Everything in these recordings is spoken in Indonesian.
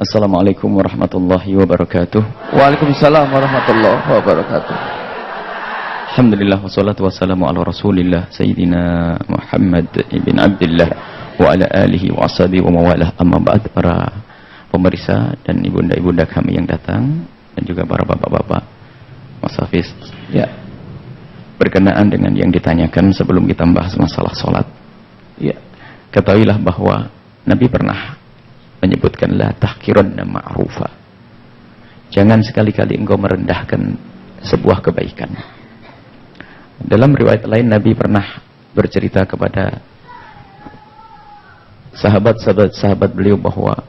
Assalamualaikum warahmatullahi wabarakatuh. Waalaikumsalam warahmatullahi wabarakatuh. Alhamdulillah wassalatu wassalamu ala Rasulillah Sayyidina Muhammad ibn Abdullah wa ala alihi wa ashabihi wa mawalah. Amma ba'd, para pemirsa dan ibunda-ibunda kami yang datang dan juga para bapak-bapak Mas Hafiz. Ya. Berkenaan dengan yang ditanyakan sebelum kita membahas masalah salat. Ya. Ketahuilah bahwa Nabi pernah menyebutkan la tahkiranna ma'rufa. Jangan sekali-kali engkau merendahkan sebuah kebaikan. Dalam riwayat lain Nabi pernah bercerita kepada sahabat beliau bahwa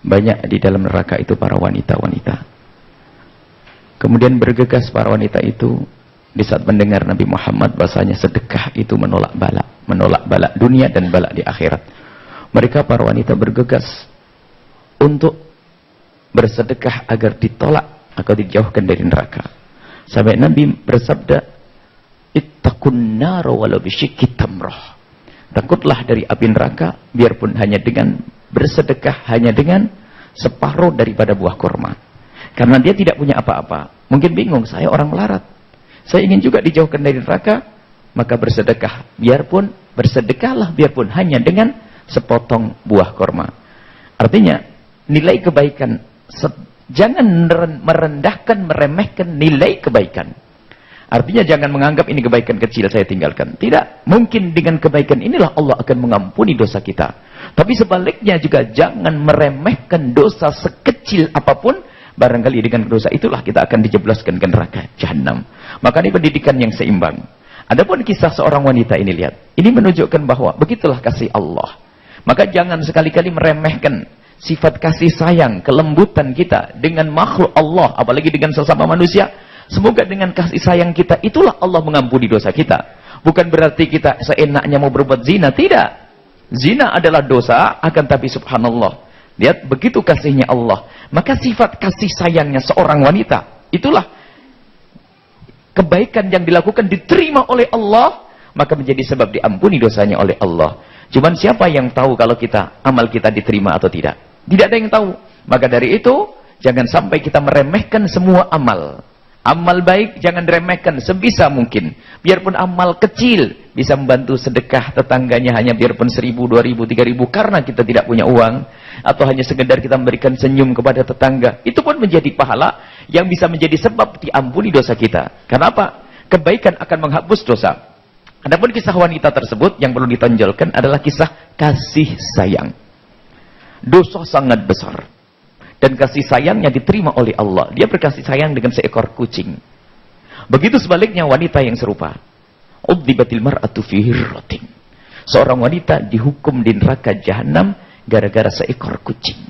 banyak di dalam neraka itu para wanita-wanita. Kemudian bergegas para wanita itu di saat mendengar Nabi Muhammad bahasanya sedekah itu menolak bala dunia dan bala di akhirat. Mereka para wanita bergegas untuk bersedekah agar ditolak atau dijauhkan dari neraka. Sampai Nabi bersabda, ittaqun nar walau bisyikki tamrah. Takutlah dari api neraka biarpun hanya dengan bersedekah, hanya dengan separuh daripada buah kurma. Karena dia tidak punya apa-apa. Mungkin bingung, saya orang melarat, saya ingin juga dijauhkan dari neraka, maka bersedekahlah biarpun hanya dengan sepotong buah kurma. Artinya nilai kebaikan, jangan merendahkan, meremehkan nilai kebaikan. Artinya jangan menganggap ini kebaikan kecil saya tinggalkan. Tidak, mungkin dengan kebaikan inilah Allah akan mengampuni dosa kita. Tapi sebaliknya juga jangan meremehkan dosa sekecil apapun. Barangkali dengan dosa itulah kita akan dijebloskan ke neraka Jahannam. Maka ini pendidikan yang seimbang. Adapun kisah seorang wanita ini, lihat, ini menunjukkan bahwa begitulah kasih Allah. Maka jangan sekali-kali meremehkan sifat kasih sayang, kelembutan kita dengan makhluk Allah, apalagi dengan sesama manusia. Semoga dengan kasih sayang kita itulah Allah mengampuni dosa kita. Bukan berarti kita seenaknya mau berbuat zina, tidak. Zina adalah dosa, akan tapi subhanallah, lihat begitu kasihnya Allah. Maka sifat kasih sayangnya seorang wanita, itulah kebaikan yang dilakukan diterima oleh Allah, maka menjadi sebab diampuni dosanya oleh Allah. Cuman siapa yang tahu kalau amal kita diterima atau tidak? Tidak ada yang tahu. Maka dari itu jangan sampai kita meremehkan semua amal. Amal baik jangan diremehkan sebisa mungkin. Biarpun amal kecil bisa membantu sedekah tetangganya hanya biarpun 1.000, 2.000, 3.000 karena kita tidak punya uang, atau hanya sekedar kita memberikan senyum kepada tetangga. Itu pun menjadi pahala yang bisa menjadi sebab diampuni dosa kita. Karena apa? Kebaikan akan menghapus dosa. Adapun kisah wanita tersebut yang perlu ditonjolkan adalah kisah kasih sayang. Dosa sangat besar. Dan kasih sayangnya diterima oleh Allah. Dia berkasih sayang dengan seekor kucing. Begitu sebaliknya wanita yang serupa. Udzibatil mar'atu fi hirratin. Seorang wanita dihukum di neraka Jahannam gara-gara seekor kucing.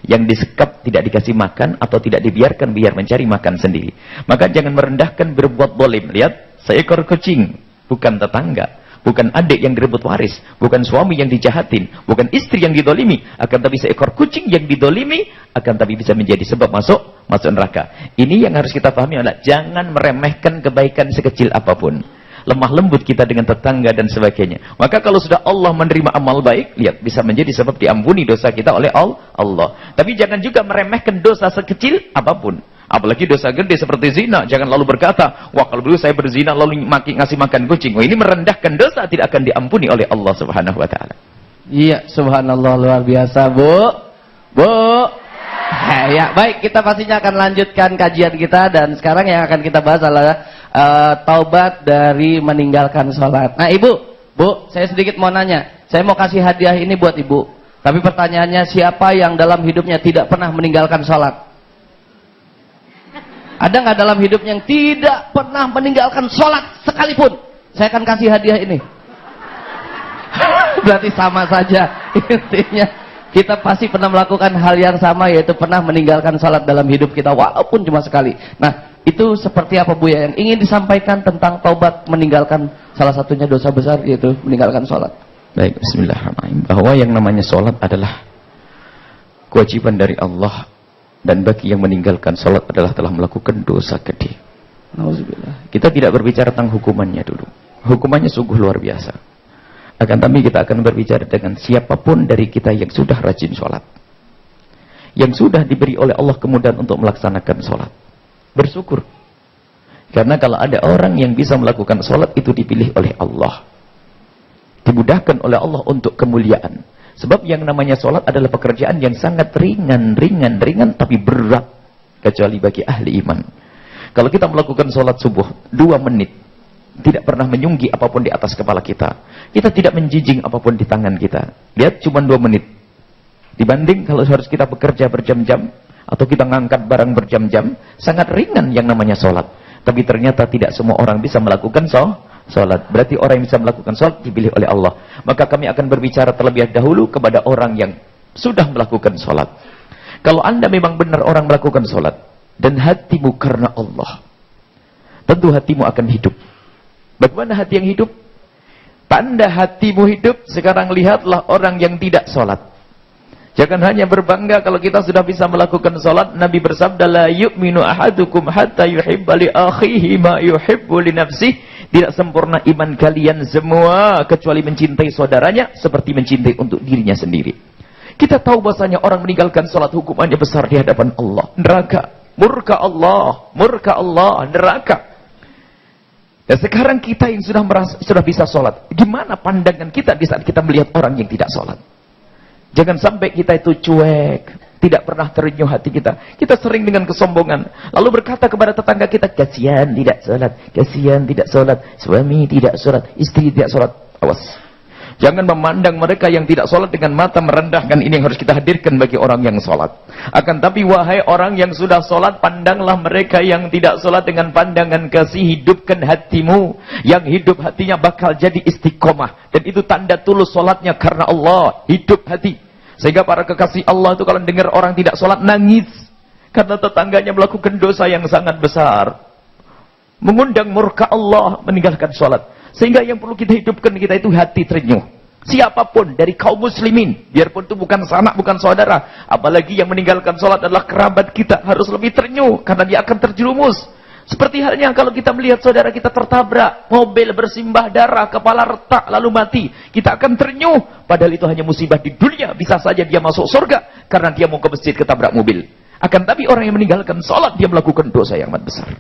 Yang disekap, tidak dikasih makan atau tidak dibiarkan biar mencari makan sendiri. Maka jangan merendahkan berbuat zalim. Lihat, seekor kucing. Bukan tetangga, bukan adik yang direbut waris, bukan suami yang dijahatin, bukan istri yang didolimi, akan tapi seekor kucing yang didolimi, akan tapi bisa menjadi sebab masuk neraka. Ini yang harus kita pahami adalah jangan meremehkan kebaikan sekecil apapun. Lemah lembut kita dengan tetangga dan sebagainya. Maka kalau sudah Allah menerima amal baik, lihat, bisa menjadi sebab diampuni dosa kita oleh Allah. Tapi jangan juga meremehkan dosa sekecil apapun. Apalagi dosa gede seperti zina. Jangan lalu berkata, wah kalau dulu saya berzina lalu ngasih makan kucing. Wah, ini merendahkan dosa, tidak akan diampuni oleh Allah Subhanahu wa taala. Iya, subhanallah, luar biasa, Bu. Ya, baik, kita pastinya akan lanjutkan kajian kita, dan sekarang yang akan kita bahas adalah taubat dari meninggalkan sholat. Nah, Bu, saya sedikit mau nanya. Saya mau kasih hadiah ini buat Ibu. Tapi pertanyaannya, siapa yang dalam hidupnya tidak pernah meninggalkan sholat? Ada nggak dalam hidup yang tidak pernah meninggalkan sholat sekalipun? Saya akan kasih hadiah ini. Berarti sama saja. Intinya kita pasti pernah melakukan hal yang sama, yaitu pernah meninggalkan sholat dalam hidup kita walaupun cuma sekali. Nah, itu seperti apa, Bu, ya, yang ingin disampaikan tentang taubat meninggalkan salah satunya dosa besar, yaitu meninggalkan sholat? Baik, bismillahirrahmanirrahim. Bahwa yang namanya sholat adalah kewajiban dari Allah. Dan bagi yang meninggalkan sholat adalah telah melakukan dosa gede. Nauzubillah. Kita tidak berbicara tentang hukumannya dulu. Hukumannya sungguh luar biasa. Akan tapi kita akan berbicara dengan siapapun dari kita yang sudah rajin sholat. yang sudah diberi oleh Allah kemudahan untuk melaksanakan sholat. Bersyukur. Karena kalau ada orang yang bisa melakukan sholat, itu dipilih oleh Allah. Dimudahkan oleh Allah untuk kemuliaan. Sebab yang namanya sholat adalah pekerjaan yang sangat ringan, tapi berat. Kecuali bagi ahli iman. Kalau kita melakukan sholat subuh, 2 menit. Tidak pernah menyunggi apapun di atas kepala kita. Kita tidak menjijing apapun di tangan kita. Lihat, cuma 2 menit. Dibanding kalau harus kita bekerja berjam-jam, atau kita ngangkat barang berjam-jam, sangat ringan yang namanya sholat. Tapi ternyata tidak semua orang bisa melakukan sholat. Berarti orang yang bisa melakukan sholat dipilih oleh Allah. Maka kami akan berbicara terlebih dahulu kepada orang yang sudah melakukan sholat. Kalau anda memang benar orang melakukan sholat, dan hatimu karena Allah, tentu hatimu akan hidup. Bagaimana hati yang hidup? Tanda hatimu hidup, sekarang lihatlah orang yang tidak sholat. Jangan hanya berbangga kalau kita sudah bisa melakukan sholat. Nabi bersabda, la yu'minu ahadukum hatta yuhibba li akhihi ma yuhibbu li nafsih. Tidak sempurna iman kalian semua kecuali mencintai saudaranya seperti mencintai untuk dirinya sendiri. Kita tahu bahasanya orang meninggalkan sholat hukumannya besar di hadapan Allah. Neraka, murka Allah, neraka. Dan sekarang kita yang sudah bisa sholat, gimana pandangan kita di saat kita melihat orang yang tidak sholat? Jangan sampai kita itu cuek, tidak pernah terenyuh hati kita. Kita sering dengan kesombongan, lalu berkata kepada tetangga kita, kasihan tidak sholat, suami tidak sholat, istri tidak sholat. Awas. Jangan memandang mereka yang tidak sholat dengan mata merendahkan. Ini yang harus kita hadirkan bagi orang yang sholat. Akan tapi wahai orang yang sudah sholat, pandanglah mereka yang tidak sholat dengan pandangan kasih. Hidupkan hatimu. Yang hidup hatinya bakal jadi istiqomah. Dan itu tanda tulus sholatnya karena Allah. Hidup hati. Sehingga para kekasih Allah itu kalau dengar orang tidak sholat, nangis. Karena tetangganya melakukan dosa yang sangat besar. Mengundang murka Allah, meninggalkan sholat. Sehingga yang perlu kita hidupkan kita itu hati terenyuh. Siapapun dari kaum muslimin, biarpun itu bukan sanak, bukan saudara, apalagi yang meninggalkan sholat adalah kerabat kita, harus lebih terenyuh karena dia akan terjerumus. Seperti halnya kalau kita melihat saudara kita tertabrak, mobil bersimbah darah, kepala retak lalu mati, kita akan terenyuh. Padahal itu hanya musibah di dunia, bisa saja dia masuk surga karena dia mau ke masjid ketabrak mobil. Akan tapi orang yang meninggalkan sholat, dia melakukan dosa yang amat besar.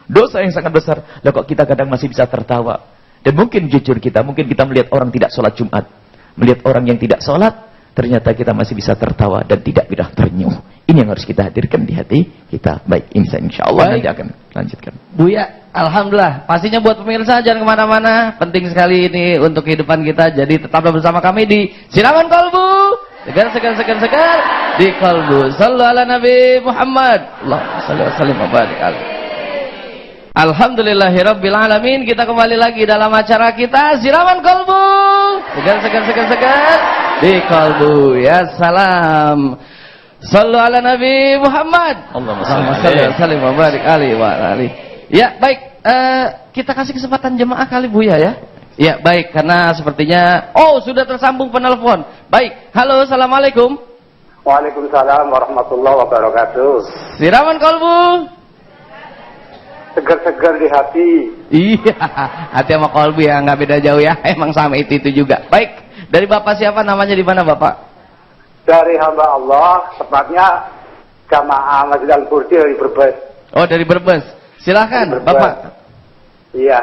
Dosa yang sangat besar. Lah kok kita kadang masih bisa tertawa. Dan mungkin jujur kita, mungkin kita melihat orang tidak sholat Jumat, melihat orang yang tidak sholat, ternyata kita masih bisa tertawa dan tidak mudah terenyuh. Ini yang harus kita hadirkan di hati kita. Baik, insya Allah nanti akan lanjutkan. Buya, alhamdulillah. Pastinya buat pemirsa jangan kemana-mana. Penting sekali ini untuk kehidupan kita. Jadi tetaplah bersama kami di Siraman Kolbu. Segar di Kolbu. Sallu ala Nabi Muhammad. Allahumma salli wa sallim wa barik alaihi. Alhamdulillahirabbil alamin. Kita kembali lagi dalam acara kita Siraman Kolbu. Segar di Kolbu. Ya salam. Sallu ala Nabi Muhammad. Allahumma salli wa sallim wa barik alaihi wa alihi. Ya, baik. Kita kasih kesempatan jemaah kali Buya ya. Ya, baik, karena sepertinya sudah tersambung penelpon. Baik. Halo, assalamualaikum. Waalaikumsalam warahmatullahi wabarakatuh. Siraman Kolbu. Segar-segar di hati. Iya, hati sama kolbu ya, nggak beda jauh ya. Emang sama itu juga. Baik, dari Bapak siapa, namanya di mana Bapak? Dari hamba Allah, tepatnya Jamaah Masjid Al-Fursi dari Brebes. Oh, dari Brebes. Silahkan, Bapak. Iya.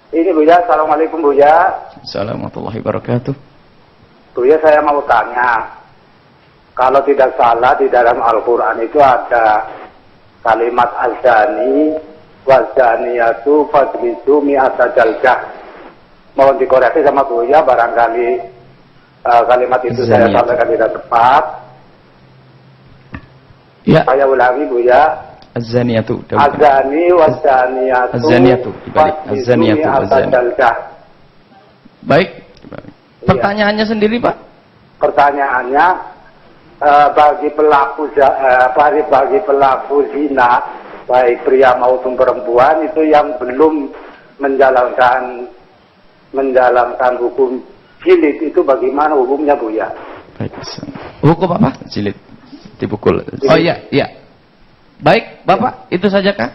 Ini Buya, assalamualaikum Buya. Assalamualaikum warahmatullahi wabarakatuh. Buya, saya mau tanya, kalau tidak salah di dalam Al-Quran itu ada kalimat azani wazaniyatu fajlidu mi'ata jaldah. Mohon dikoreksi sama Buya, barangkali kalimat itu saya sampaikan tidak tepat. Ya. Saya ulangi Buya. Az-zaniyatu. Azani wazaniyatu. Az-zaniyatu dibalik. Az-zaniyatu jaldah. Baik. Pertanyaannya sendiri, Pak? Pertanyaannya bagi pelaku zina, baik pria maupun perempuan, itu yang belum menjalankan hukum jilid, itu bagaimana hukumnya Buya? Baik. Hukum apa? Jilid. Dipukul. Oh iya. Baik, Bapak, itu saja kah?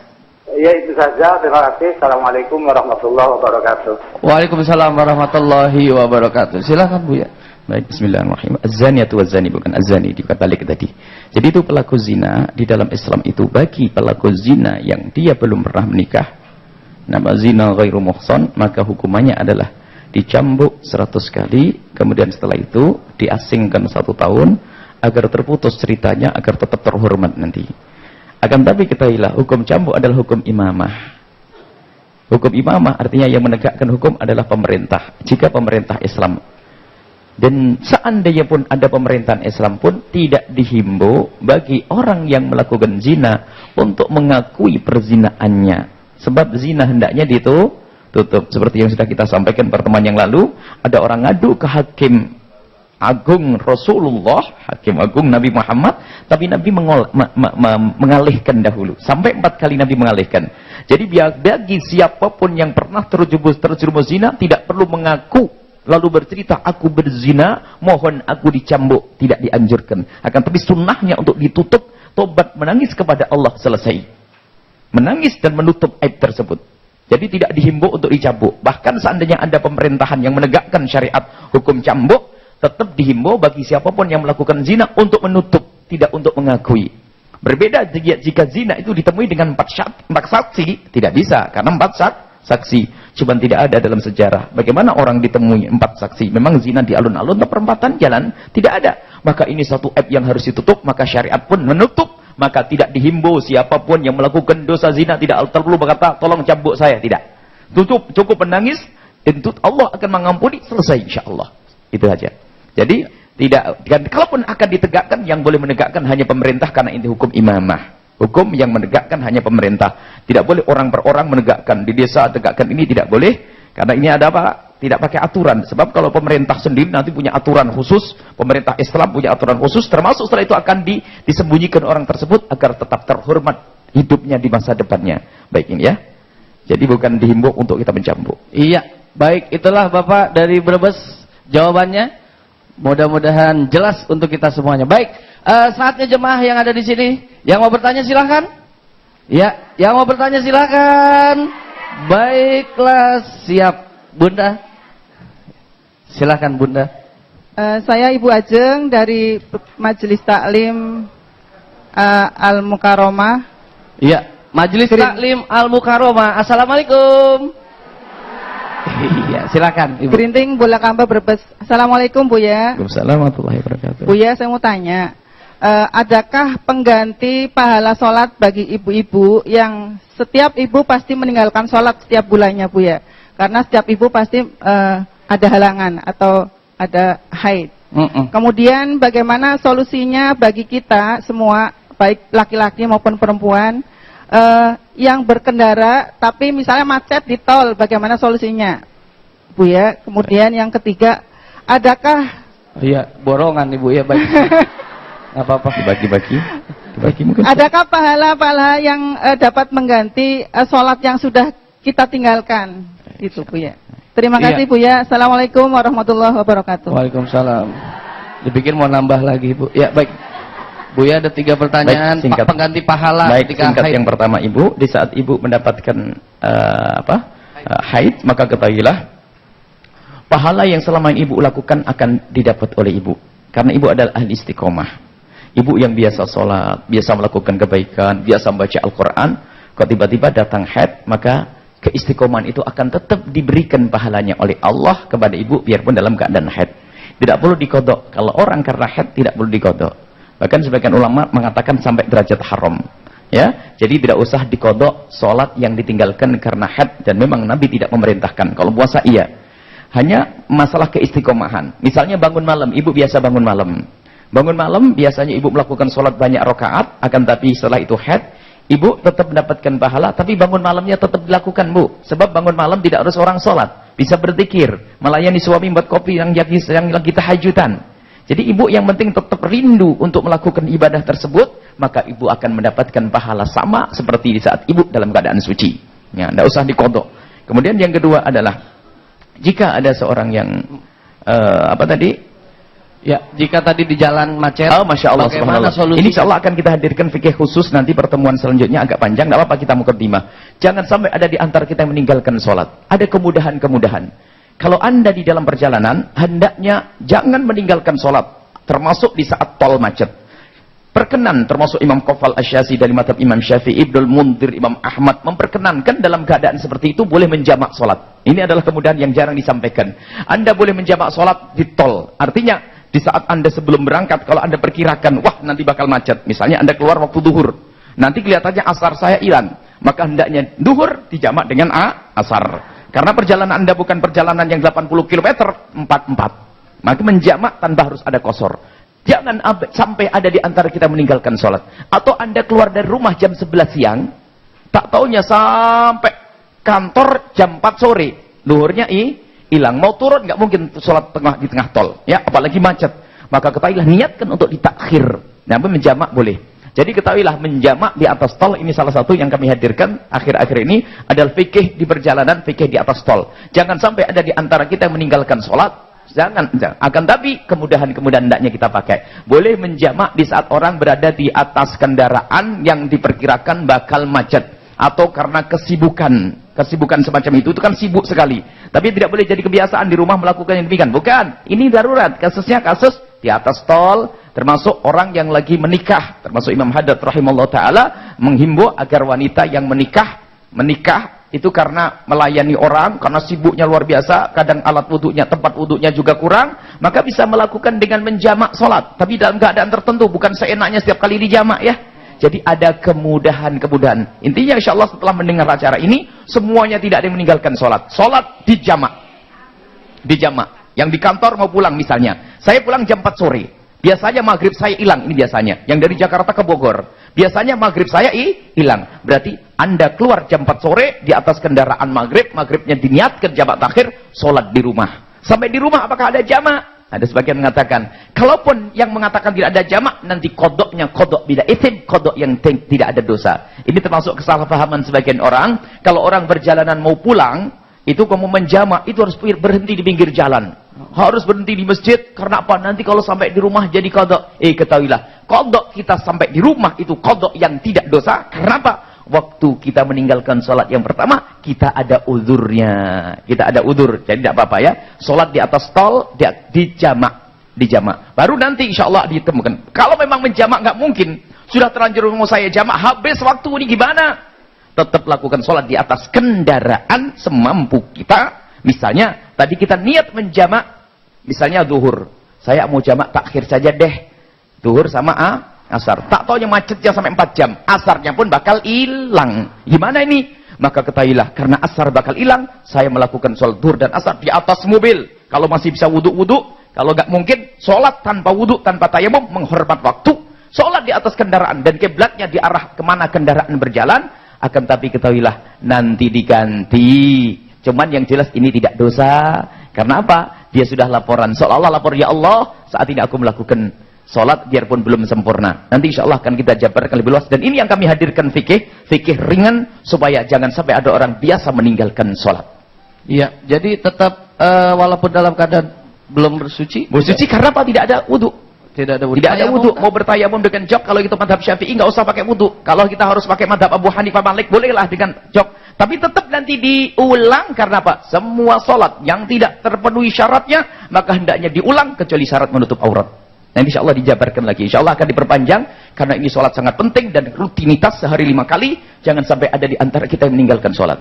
Ya, itu saja. Terima kasih. Assalamualaikum warahmatullahi wabarakatuh. Waalaikumsalam warahmatullahi wabarakatuh. Silakan Buya. Baik, bismillahirrahmanirrahim. Az-zaniyatu waz-zani, bukan az-zani, dibalik tadi. Jadi itu pelaku zina di dalam Islam itu bagi pelaku zina yang dia belum pernah menikah, nama zina ghairu muhsan, maka hukumannya adalah dicambuk 100 kali, kemudian setelah itu diasingkan 1 tahun agar terputus ceritanya, agar tetap terhormat nanti. Akan tapi ketahuilah, hukum cambuk adalah hukum imamah. Hukum imamah artinya yang menegakkan hukum adalah pemerintah. Jika pemerintah Islam, dan seandainya pun ada pemerintahan Islam pun, tidak dihimbau bagi orang yang melakukan zina untuk mengakui perzinaannya. Sebab zina hendaknya ditutup. Seperti yang sudah kita sampaikan pertemuan yang lalu, ada orang ngadu ke hakim agung Rasulullah, hakim agung Nabi Muhammad, tapi Nabi mengalihkan dahulu. Sampai 4 kali Nabi mengalihkan. Jadi bagi siapapun yang pernah terjerumus zina, tidak perlu mengaku lalu bercerita aku berzina, mohon aku dicambuk, tidak dianjurkan. Akan tapi sunnahnya untuk ditutup, tobat, menangis kepada Allah, selesai. Menangis dan menutup aib tersebut. Jadi tidak dihimbau untuk dicambuk. Bahkan seandainya ada pemerintahan yang menegakkan syariat hukum cambuk, tetap dihimbau bagi siapapun yang melakukan zina untuk menutup, tidak untuk mengakui. Berbeda jika zina itu ditemui dengan 4 saksi, tidak bisa, karena 4 saksi. Cuma tidak ada dalam sejarah. Bagaimana orang ditemui 4 saksi? Memang zina di alun-alun atau perempatan jalan? Tidak ada. Maka ini satu aib yang harus ditutup, maka syariat pun menutup. Maka tidak dihimbau siapapun yang melakukan dosa zina, tidak perlu berkata, tolong cambuk saya. Tidak. Tutup, cukup menangis, tentu Allah akan mengampuni, selesai insyaAllah. Itu saja. Jadi, tidak, dan kalaupun akan ditegakkan, yang boleh menegakkan hanya pemerintah, karena ini hukum imamah. Hukum yang menegakkan hanya pemerintah. Tidak boleh orang per orang menegakkan. Di desa tegakkan ini tidak boleh. Karena ini ada apa? Tidak pakai aturan. Sebab kalau pemerintah sendiri nanti punya aturan khusus. Pemerintah Islam punya aturan khusus. Termasuk setelah itu akan disembunyikan orang tersebut agar tetap terhormat hidupnya di masa depannya. Baik ini ya. Jadi bukan dihimbau untuk kita mencambuk. Iya. Baik, itulah Bapak dari Brebes jawabannya. Mudah-mudahan jelas untuk kita semuanya. Baik, saatnya jemaah yang ada di sini, yang mau bertanya silahkan. Ya, yang mau bertanya silahkan. Baiklah, siap, Bunda. Silahkan Bunda. Saya Ibu Ajeng dari Majelis Taklim Al-Mukaromah. Iya, Majelis Taklim Al-Mukaromah. Assalamualaikum. Iya, silakan Ibu. Gerinting Bola Kamba Brebes. Assalamualaikum Buya. Waalaikumsalam warahmatullahi wabarakatuh. Buya, saya mau tanya, adakah pengganti pahala sholat bagi ibu-ibu yang setiap ibu pasti meninggalkan sholat setiap bulannya Buya? Karena setiap ibu pasti ada halangan atau ada haid. Kemudian bagaimana solusinya bagi kita semua, baik laki-laki maupun perempuan, yang berkendara tapi misalnya macet di tol, bagaimana solusinya Bu ya? Kemudian yang ketiga, adakah borongan Ibu ya, baik. Enggak apa-apa, dibagi mungkin. Adakah pahala-pahala yang dapat mengganti sholat yang sudah kita tinggalkan? Itu Bu ya. Terima kasih Bu ya. Assalamualaikum warahmatullahi wabarakatuh. Waalaikumsalam. Dipikir mau nambah lagi Bu. Ya, baik. Bu ya, ada 3 pertanyaan. Baik, singkat. Pengganti pahala ketika singkat haid. Yang pertama Ibu, di saat Ibu mendapatkan haid, maka ketahuilah pahala yang selama ini Ibu lakukan akan didapat oleh Ibu. Karena Ibu adalah ahli istiqomah. Ibu yang biasa sholat, biasa melakukan kebaikan, biasa membaca Al-Quran, kalau tiba-tiba datang haid, maka keistiqomahan itu akan tetap diberikan pahalanya oleh Allah kepada Ibu, biarpun dalam keadaan haid. Tidak perlu dikodok. Kalau orang karena haid tidak perlu dikodok. Bahkan sebagian ulama mengatakan sampai derajat haram. Ya, jadi tidak usah dikodok sholat yang ditinggalkan karena haid, dan memang Nabi tidak memerintahkan. Kalau puasa iya. Hanya masalah keistiqomahan. Misalnya bangun malam, Ibu biasa bangun malam. Bangun malam biasanya Ibu melakukan sholat banyak rakaat, akan tapi setelah itu haid, Ibu tetap mendapatkan pahala, tapi bangun malamnya tetap dilakukan Bu. Sebab bangun malam tidak harus orang sholat, bisa berzikir, melayani suami, buat kopi yang lagi tahajudan. Jadi ibu yang penting tetap rindu untuk melakukan ibadah tersebut, maka ibu akan mendapatkan pahala sama seperti di saat ibu dalam keadaan suci. Ya, tidak usah dikodok. Kemudian yang kedua adalah, jika ada seorang yang Ya, jika tadi di jalan macet, Masya Allah, bagaimana solusi? Ini insya Allah akan kita hadirkan fikih khusus nanti pertemuan selanjutnya, agak panjang, tidak apa-apa kita mukadimah. Jangan sampai ada di antara kita yang meninggalkan sholat. Ada kemudahan-kemudahan. Kalau Anda di dalam perjalanan, hendaknya jangan meninggalkan sholat, termasuk di saat tol macet. Perkenan, termasuk Imam Qafal Asy-Syafi'i dari mazhab Imam Syafi'i, Ibnul Munzir, Imam Ahmad, memperkenankan dalam keadaan seperti itu boleh menjamak sholat. Ini adalah kemudahan yang jarang disampaikan. Anda boleh menjamak sholat di tol. Artinya, di saat Anda sebelum berangkat, kalau Anda perkirakan, wah nanti bakal macet. Misalnya Anda keluar waktu duhur. Nanti kelihatannya asar saya hilang. Maka hendaknya duhur dijamak dengan asar. Karena perjalanan Anda bukan perjalanan yang 80 km, 4-4. Maka menjamak tanpa harus ada qashar. Jangan sampai ada di antara kita meninggalkan sholat. Atau Anda keluar dari rumah jam 11 siang, tak taunya sampai kantor jam 4 sore. Duhurnya hilang. Mau turun nggak mungkin sholat di tengah tol. Ya, apalagi macet. Maka ketahuilah niatkan untuk ditakhir. Namun menjamak boleh. Jadi ketahuilah menjamak di atas tol ini salah satu yang kami hadirkan akhir-akhir ini adalah fikih di perjalanan, fikih di atas tol. Jangan sampai ada di antara kita yang meninggalkan sholat. Jangan. Akan tapi kemudahan-kemudahan hendaknya kita pakai. Boleh menjamak di saat orang berada di atas kendaraan yang diperkirakan bakal macet. Atau karena kesibukan semacam itu kan sibuk sekali. Tapi tidak boleh jadi kebiasaan di rumah melakukan yang demikian. Bukan. Ini darurat. Kasusnya kasus di atas tol. Termasuk orang yang lagi menikah, termasuk Imam Haddad rahimahullah ta'ala menghimbau agar wanita yang menikah itu karena melayani orang, karena sibuknya luar biasa, kadang alat wudhunya, tempat wudhunya juga kurang, maka bisa melakukan dengan menjamak sholat, tapi dalam keadaan tertentu, bukan seenaknya setiap kali dijamak ya. Jadi ada kemudahan-kemudahan. Intinya insya Allah setelah mendengar acara ini, semuanya tidak ada yang meninggalkan sholat. Sholat dijamak. Yang di kantor mau pulang misalnya, saya pulang jam 4 sore. Biasanya maghrib saya hilang, ini biasanya. Yang dari Jakarta ke Bogor. Biasanya maghrib saya hilang. Berarti Anda keluar jam 4 sore di atas kendaraan maghribnya diniatkan jamak takhir, sholat di rumah. Sampai di rumah apakah ada jamak? Ada sebagian mengatakan, kalaupun yang mengatakan tidak ada jamak, nanti kodoknya kodok bila itim, kodok yang tidak ada dosa. Ini termasuk kesalahpahaman sebagian orang. Kalau orang berjalanan mau pulang, itu kalau mau menjamak, itu harus berhenti di pinggir jalan. Harus berhenti di masjid, karena apa? Nanti kalau sampai di rumah jadi kodok. Ketahuilah, kodok kita sampai di rumah itu kodok yang tidak dosa. Karena apa? Waktu kita meninggalkan sholat yang pertama, kita ada uzurnya. Kita ada uzur, jadi tidak apa-apa ya. Sholat di atas tol, dijamak. Baru nanti insya Allah ditemukan. Kalau memang menjamak nggak mungkin, sudah terlanjur mau saya jamak, habis waktu ini gimana? Tetap lakukan sholat di atas kendaraan semampu kita. Misalnya, tadi kita niat menjamak, misalnya zuhur. Saya mau jamak takhir saja deh. Zuhur sama asar. Tak taunya macetnya sampai 4 jam. Asarnya pun bakal hilang. Gimana ini? Maka ketahuilah, karena asar bakal hilang, saya melakukan sholat zuhur dan asar di atas mobil. Kalau masih bisa wudhu. Kalau nggak mungkin, sholat tanpa wudhu, tanpa tayamum, menghormat waktu. Sholat di atas kendaraan dan kiblatnya diarah kemana kendaraan berjalan. Akan tapi ketahuilah, nanti diganti. Cuman yang jelas ini tidak dosa. Karena apa? Dia sudah laporan. Seolah-olah lapor, ya Allah, saat ini aku melakukan sholat biarpun belum sempurna. Nanti insya Allah akan kita jabarkan lebih luas. Dan ini yang kami hadirkan fikih ringan, supaya jangan sampai ada orang biasa meninggalkan sholat. Iya, jadi tetap walaupun dalam keadaan belum bersuci. Bersuci karena apa? Tidak ada wudhu. Tidak ada wudhu. Tidak ada wudhu. Mau bertayamum dengan jok, kalau itu madhab Syafi'i nggak usah pakai wudhu. Kalau kita harus pakai madhab Abu Hanifah Malik, bolehlah dengan jok. Tapi tetap nanti diulang karena apa? Semua sholat yang tidak terpenuhi syaratnya, maka hendaknya diulang kecuali syarat menutup aurat. Nanti insya Allah dijabarkan lagi. Insya Allah akan diperpanjang karena ini sholat sangat penting dan rutinitas sehari 5 kali. Jangan sampai ada di antara kita yang meninggalkan sholat.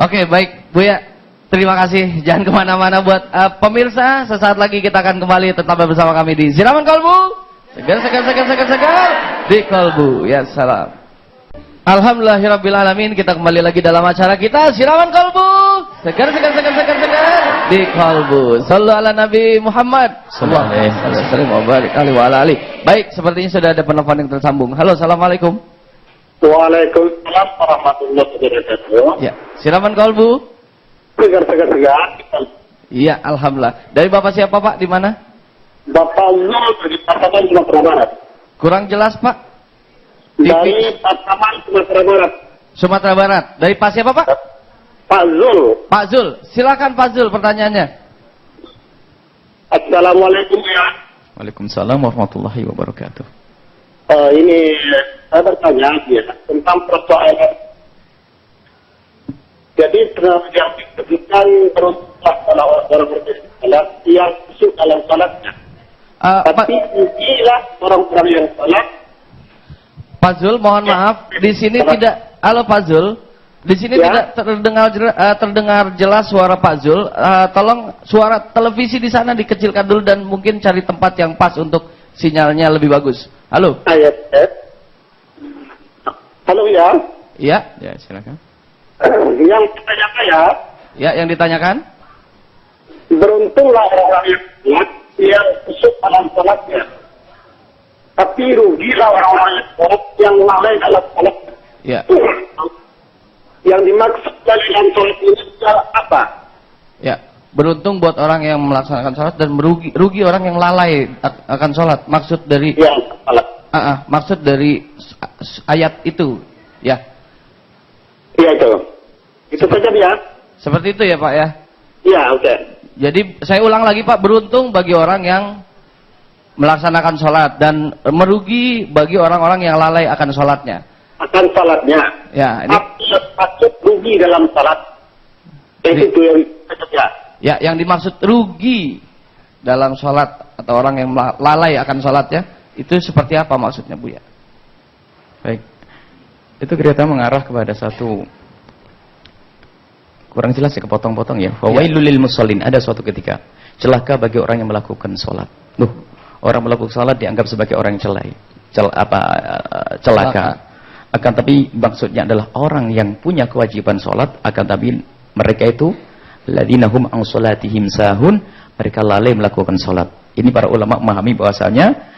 Oke, baik Buya. Terima kasih. Jangan kemana-mana buat pemirsa. Sesaat lagi kita akan kembali tetap bersama kami di Siraman Kolbu. Segar di Kolbu. Ya salam. Alhamdulillahirrabbilalamin. Kita kembali lagi dalam acara kita Siraman Kolbu. Segar di Kolbu. Sallu ala Nabi Muhammad sallallahu alaihi wasallam. Baik, sepertinya sudah ada penelpon yang tersambung. Halo, assalamualaikum. Waalaikumsalam warahmatullahi wabarakatuh. Ya, Siraman Kolbu. Segar. Iya, alhamdulillah. Dari Bapak siapa, Pak? Di mana? Bapak Zul dari Pasaman, Sumatera Barat. Kurang jelas, Pak. Dari Pasaman, Sumatera Barat. Sumatera Barat. Dari Pak siapa, Pak? Pak Zul. Pak Zul. Silakan Pak Zul pertanyaannya. Assalamualaikum ya. Waalaikumsalam warahmatullahi wabarakatuh. Ini saya bertanya ya tentang persoalan Jadi yang diberikan beruntunglah orang-orang salat yang khusyuk dalam salatnya. Tapi rugilah orang-orang yang salat. Pak Zul, mohon maaf, di sini tidak. Halo Pak Zul, di sini tidak terdengar jelas suara Pak Zul. Tolong suara televisi di sana dikecilkan dulu dan mungkin cari tempat yang pas untuk sinyalnya lebih bagus. Halo. Halo ya. Iya, ya silakan. Yang ditanyakan ya. Ya, yang ditanyakan. Beruntunglah orang-orang yang khusyuk dalam salatnya. Tapi rugilah orang-orang yang lalai dalam salatnya. Ya. Yang dimaksud dalam salat ini adalah apa? Ya, beruntung buat orang yang melaksanakan salat dan rugi orang yang lalai akan salat. Maksud dari maksud dari ayat itu, ya. Iya itu. Itu saja dia. Seperti itu ya Pak ya? Iya, oke. Jadi saya ulang lagi Pak, beruntung bagi orang yang melaksanakan sholat dan merugi bagi orang-orang yang lalai akan sholatnya. Akan salatnya. Ya, ini maksud rugi dalam salat. Itu yang ya. Ya, yang dimaksud rugi dalam sholat atau orang yang lalai akan sholatnya, itu seperti apa maksudnya Bu ya? Baik. Itu kita mengarah kepada satu kurang jelas ya, kepotong-potong ya. Fawailul lil musallin, ada suatu ketika celaka bagi orang yang melakukan sholat. Orang melakukan sholat dianggap sebagai orang yang celaka. Akan tapi maksudnya adalah orang yang punya kewajiban sholat, akan tapi mereka itu ladzina hum an sholatihim sahun, mereka lalai melakukan sholat. Ini para ulama memahami bahwasanya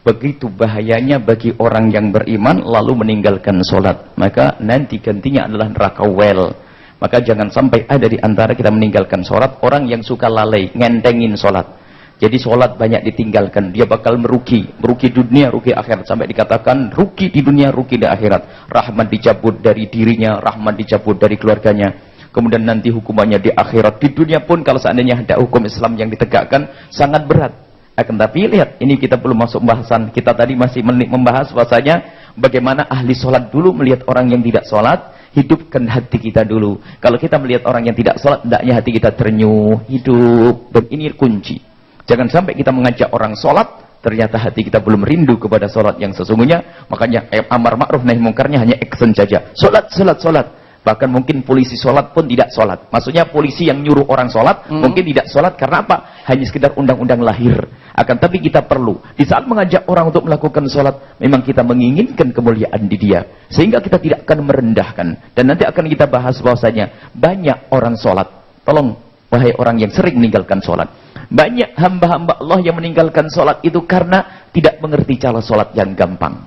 begitu bahayanya bagi orang yang beriman lalu meninggalkan sholat, maka nanti gantinya adalah neraka wel. Maka jangan sampai ada di antara kita meninggalkan sholat orang yang suka lalai, ngentengin sholat. Jadi sholat banyak ditinggalkan, dia bakal merugi dunia, rugi akhirat. Sampai dikatakan rugi di dunia, rugi di akhirat. Rahmat dicabut dari dirinya, rahmat dicabut dari keluarganya. Kemudian nanti hukumannya di akhirat. Di dunia pun kalau seandainya ada hukum Islam yang ditegakkan sangat berat. Akan tapi lihat, ini kita belum masuk pembahasan. Kita tadi masih membahas bahwasanya bagaimana ahli sholat dulu melihat orang yang tidak sholat. Hidupkan hati kita dulu. Kalau kita melihat orang yang tidak sholat, hendaknya hati kita ternyuh, hidup. Dan ini kunci. Jangan sampai kita mengajak orang sholat, ternyata hati kita belum rindu kepada sholat yang sesungguhnya. Makanya amar ma'ruf nahi mungkarnya hanya action saja. Sholat, sholat, sholat. Bahkan mungkin polisi sholat pun tidak sholat. Maksudnya polisi yang nyuruh orang sholat mungkin tidak sholat karena apa? Hanya sekedar undang-undang lahir. Akan tapi kita perlu di saat mengajak orang untuk melakukan sholat, memang kita menginginkan kemuliaan di dia, sehingga kita tidak akan merendahkan. Dan nanti akan kita bahas bahwasanya banyak orang sholat. Tolong wahai orang yang sering meninggalkan sholat, banyak hamba-hamba Allah yang meninggalkan sholat itu karena tidak mengerti cara sholat yang gampang.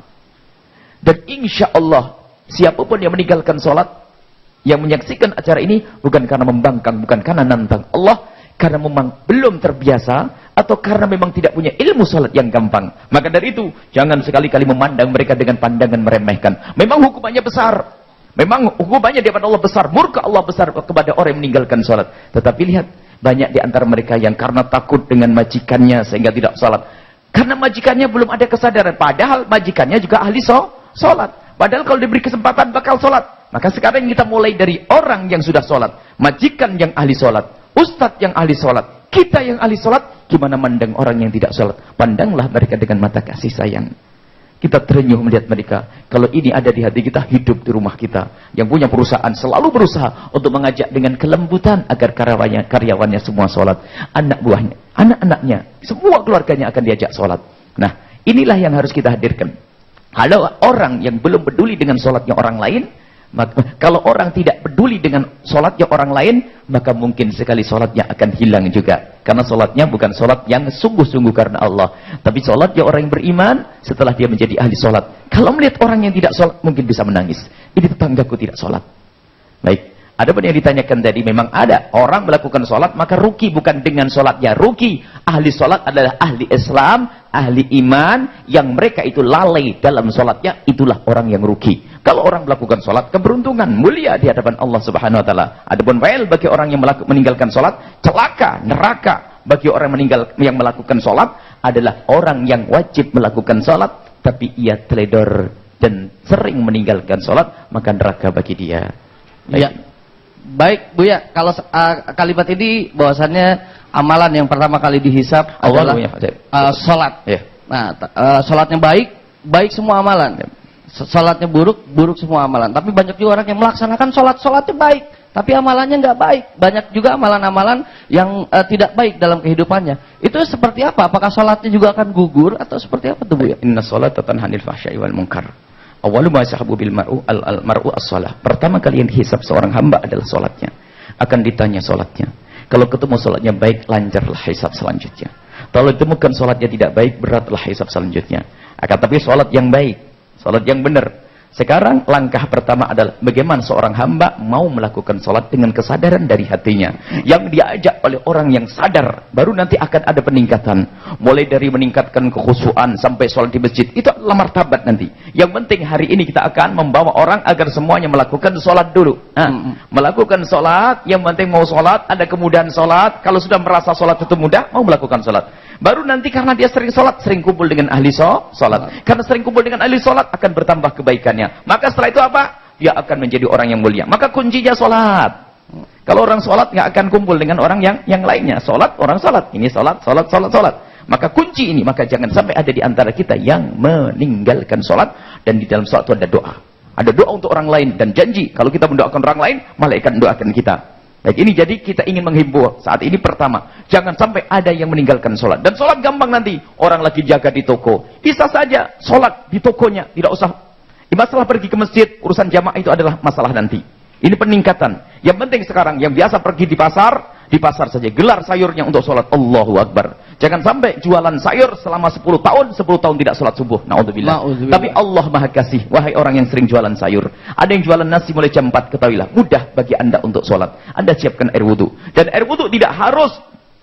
Dan insya Allah siapapun yang meninggalkan sholat, yang menyaksikan acara ini bukan karena membangkang, bukan karena nantang Allah, karena memang belum terbiasa atau karena memang tidak punya ilmu salat yang gampang. Maka dari itu jangan sekali-kali memandang mereka dengan pandangan meremehkan. Memang hukumannya besar, memang hukumannya di hadapan Allah besar, murka Allah besar kepada orang yang meninggalkan salat. Tetapi lihat, banyak di antara mereka yang karena takut dengan majikannya sehingga tidak salat. Karena majikannya belum ada kesadaran, padahal majikannya juga ahli salat. Padahal kalau diberi kesempatan bakal salat. Maka sekarang kita mulai dari orang yang sudah sholat, majikan yang ahli sholat, ustadz yang ahli sholat, kita yang ahli sholat. Gimana mandang orang yang tidak sholat? Pandanglah mereka dengan mata kasih sayang. Kita terenyuh melihat mereka. Kalau ini ada di hati kita, hidup di rumah kita. Yang punya perusahaan selalu berusaha untuk mengajak dengan kelembutan agar karyawannya semua sholat. Anak buahnya, anak-anaknya, semua keluarganya akan diajak sholat. Nah, inilah yang harus kita hadirkan. Kalau orang yang belum peduli dengan sholatnya orang lain, kalau orang tidak peduli dengan sholatnya orang lain, maka mungkin sekali sholatnya akan hilang juga. Karena sholatnya bukan sholat yang sungguh-sungguh karena Allah, tapi sholatnya orang yang beriman setelah dia menjadi ahli sholat. Kalau melihat orang yang tidak sholat, mungkin bisa menangis. Ini tetanggaku tidak sholat. Baik. Adapun yang ditanyakan tadi, memang ada orang melakukan sholat, maka rugi bukan dengan sholatnya, rugi. Ahli sholat adalah ahli Islam, ahli iman, yang mereka itu lalai dalam sholatnya, itulah orang yang rugi. Kalau orang melakukan sholat, keberuntungan, mulia di hadapan Allah Subhanahu Wa Taala. Adapun fail bagi orang yang meninggalkan sholat, celaka, neraka. Bagi orang yang melakukan sholat adalah orang yang wajib melakukan sholat, tapi ia teledor dan sering meninggalkan sholat, maka neraka bagi dia. Baik. Ya. Baik Bu ya, kalau kalimat ini bahwasannya amalan yang pertama kali dihisap adalah sholat. Ya. Nah, sholatnya baik, baik semua amalan. Sholatnya buruk, buruk semua amalan. Tapi banyak juga orang yang melaksanakan sholatnya baik, tapi amalannya nggak baik. Banyak juga amalan-amalan yang tidak baik dalam kehidupannya. Itu seperti apa? Apakah sholatnya juga akan gugur atau seperti apa tuh Bu ya? Inna sholata tanha 'anil fahsya'i wal munkar. Awwalu ma yashabu bil mar'u as-shalah. Pertama kali yang dihisab seorang hamba adalah sholatnya. Akan ditanya sholatnya. Kalau ketemu sholatnya baik, lancarlah hisab selanjutnya. Kalau ditemukan sholatnya tidak baik, beratlah hisab selanjutnya. Akan tapi sholat yang baik, sholat yang benar. Sekarang langkah pertama adalah bagaimana seorang hamba mau melakukan sholat dengan kesadaran dari hatinya. Yang diajak oleh orang yang sadar, baru nanti akan ada peningkatan. Mulai dari meningkatkan kekhusyuan sampai sholat di masjid. Itu adalah martabat nanti. Yang penting hari ini kita akan membawa orang agar semuanya melakukan sholat dulu. Melakukan sholat, yang penting mau sholat, ada kemudahan sholat. Kalau sudah merasa sholat itu mudah, mau melakukan sholat. Baru nanti karena dia sering sholat, sering kumpul dengan ahli sholat. Karena sering kumpul dengan ahli sholat, akan bertambah kebaikannya. Maka setelah itu apa? Dia akan menjadi orang yang mulia. Maka kuncinya sholat. Kalau orang sholat, nggak akan kumpul dengan orang yang lainnya. Sholat, orang sholat. Ini sholat. Maka kunci ini, maka jangan sampai ada di antara kita yang meninggalkan sholat. Dan di dalam sholat itu ada doa. Ada doa untuk orang lain. Dan janji, kalau kita mendoakan orang lain, malaikat mendoakan kita. Baik, ini jadi kita ingin menghimbau saat ini pertama, jangan sampai ada yang meninggalkan sholat. Dan sholat gampang nanti, orang lagi jaga di toko, bisa saja sholat di tokonya, tidak usah. Masalah pergi ke masjid, urusan jamaah itu adalah masalah nanti. Ini peningkatan. Yang penting sekarang, yang biasa pergi di pasar saja, gelar sayurnya untuk sholat. Allahu Akbar. Jangan sampai jualan sayur selama 10 tahun tidak sholat subuh. Na'udzubillah. Tapi Allah Maha Kasih, wahai orang yang sering jualan sayur. Ada yang jualan nasi mulai jam 4, ketahuilah, mudah bagi Anda untuk sholat. Anda siapkan air wudu. Dan air wudu tidak harus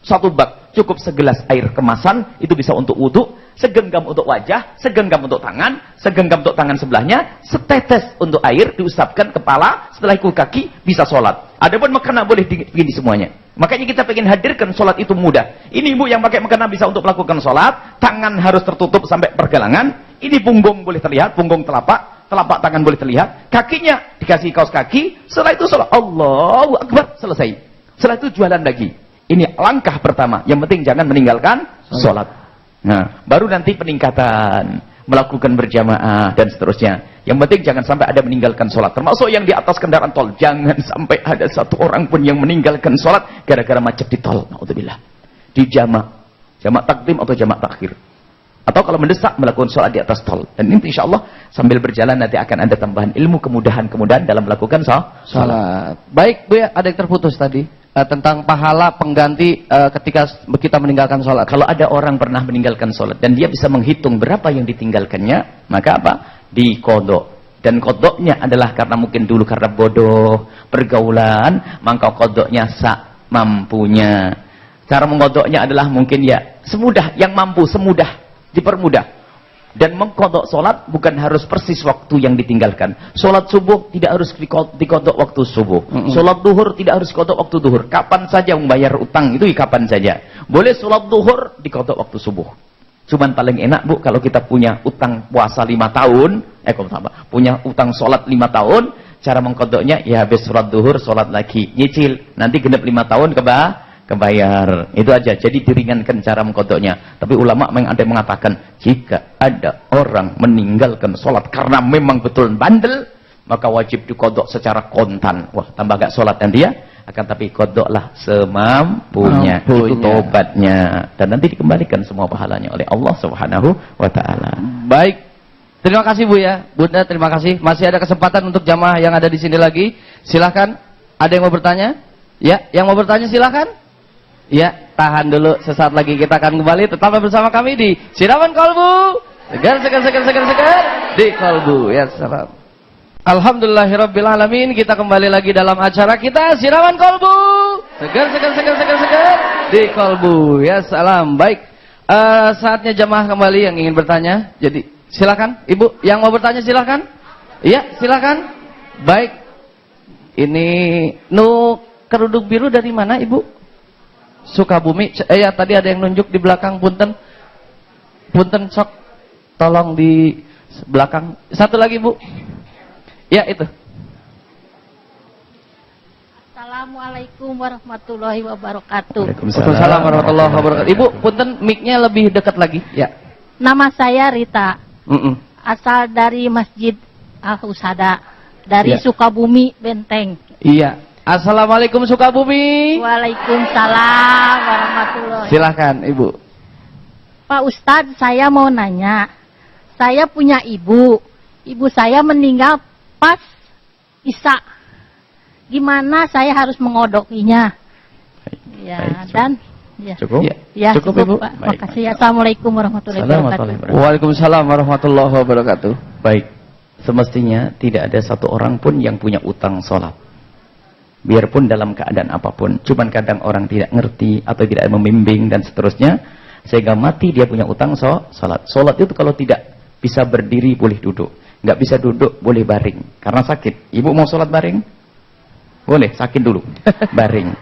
1 bak, cukup segelas air kemasan, itu bisa untuk wudu, segenggam untuk wajah, segenggam untuk tangan sebelahnya, setetes untuk air, diusapkan kepala, setelah itu kaki, bisa sholat. Adapun mekena boleh begini semuanya. Makanya kita pengen hadirkan sholat itu mudah. Ini ibu yang pakai mekena bisa untuk melakukan sholat, tangan harus tertutup sampai pergelangan, ini punggung boleh terlihat, punggung telapak tangan boleh terlihat, kakinya dikasih kaos kaki, setelah itu sholat. Allahu Akbar, selesai. Setelah itu jualan lagi. Ini langkah pertama. Yang penting jangan meninggalkan sholat. Nah, baru nanti peningkatan, melakukan berjamaah dan seterusnya. Yang penting jangan sampai ada meninggalkan sholat. Termasuk yang di atas kendaraan tol. Jangan sampai ada satu orang pun yang meninggalkan sholat gara-gara macet di tol. Na'udzubillah. Di jamak takdim atau jamak takhir. Atau kalau mendesak melakukan sholat di atas tol. Dan ini insya Allah sambil berjalan nanti akan ada tambahan ilmu, kemudahan dalam melakukan sholat. Baik Bu ya, ada yang terputus tadi. Tentang pahala pengganti ketika kita meninggalkan sholat. Kalau ada orang pernah meninggalkan sholat dan dia bisa menghitung berapa yang ditinggalkannya, maka apa? Dikodok. Dan kodoknya adalah karena mungkin dulu karena bodoh, pergaulan, maka kodoknya sak mampunya. Cara mengkodoknya adalah mungkin ya semudah yang mampu, semudah, dipermudah. Dan mengkodok sholat bukan harus persis waktu yang ditinggalkan. Sholat subuh tidak harus dikodok waktu subuh. Sholat duhur tidak harus dikodok waktu duhur. Kapan saja membayar utang itu kapan saja. Boleh sholat duhur dikodok waktu subuh. Cuman paling enak Bu kalau kita punya utang puasa 5 tahun, punya utang sholat 5 tahun, cara mengkodoknya ya habis sholat duhur sholat lagi, nyicil, nanti genap 5 tahun kebayar. Itu aja. Jadi diringankan cara mengkodoknya. Tapi ulama ada yang mengatakan jika ada orang meninggalkan sholat karena memang betul bandel, maka wajib dikodok secara kontan. Wah, tambah gak sholat nanti ya. Akan tapi kodoklah semampunya. Itu tobatnya. Dan nanti dikembalikan semua pahalanya oleh Allah Subhanahu wa ta'ala. Baik. Terima kasih Bu ya. Bunda terima kasih. Masih ada kesempatan untuk jamaah yang ada di sini lagi. Silahkan. Ada yang mau bertanya? Ya, yang mau bertanya silahkan. Ya, tahan dulu, sesaat lagi kita akan kembali. Tetaplah bersama kami di Siraman Kolbu. Segar di Kolbu. Ya, salam. Alhamdulillahirabbil alamin. Kita kembali lagi dalam acara kita Siraman Kolbu. Segar di Kolbu. Ya, salam. Baik. Saatnya jamaah kembali yang ingin bertanya. Jadi, silakan Ibu yang mau bertanya silakan. Iya, silakan. Baik. Ini kerudung biru dari mana Ibu? Sukabumi. Ya tadi ada yang nunjuk di belakang, punten sok tolong di belakang. Satu lagi Bu. Ya itu. Assalamualaikum warahmatullahi wabarakatuh. Waalaikumsalam warahmatullahi wabarakatuh. Ibu, punten mic-nya lebih dekat lagi. Ya. Nama saya Rita. Asal dari Masjid Al-Husada. Dari Sukabumi, Benteng. Iya. Assalamualaikum Sukabumi. Waalaikumsalam warahmatullahi. Silahkan Ibu. Pak Ustadz, saya mau nanya. Saya punya ibu. Ibu saya meninggal pas Isya. Gimana saya harus mengodokinya? Ya, baik, dan ya. Cukup? Ya, Cukup, Ibu. Pak. Baik, Makasih. Assalamualaikum warahmatullahi wabarakatuh. Waalaikumsalam warahmatullahi wabarakatuh. Baik, semestinya tidak ada satu orang pun yang punya utang sholat. Biarpun dalam keadaan apapun. Cuman kadang orang tidak ngerti atau tidak membimbing dan seterusnya. Sehingga mati dia punya utang sholat. Sholat itu kalau tidak bisa berdiri boleh duduk. Nggak bisa duduk boleh baring. Karena sakit. Ibu mau sholat baring? Boleh, sakit dulu. Baring.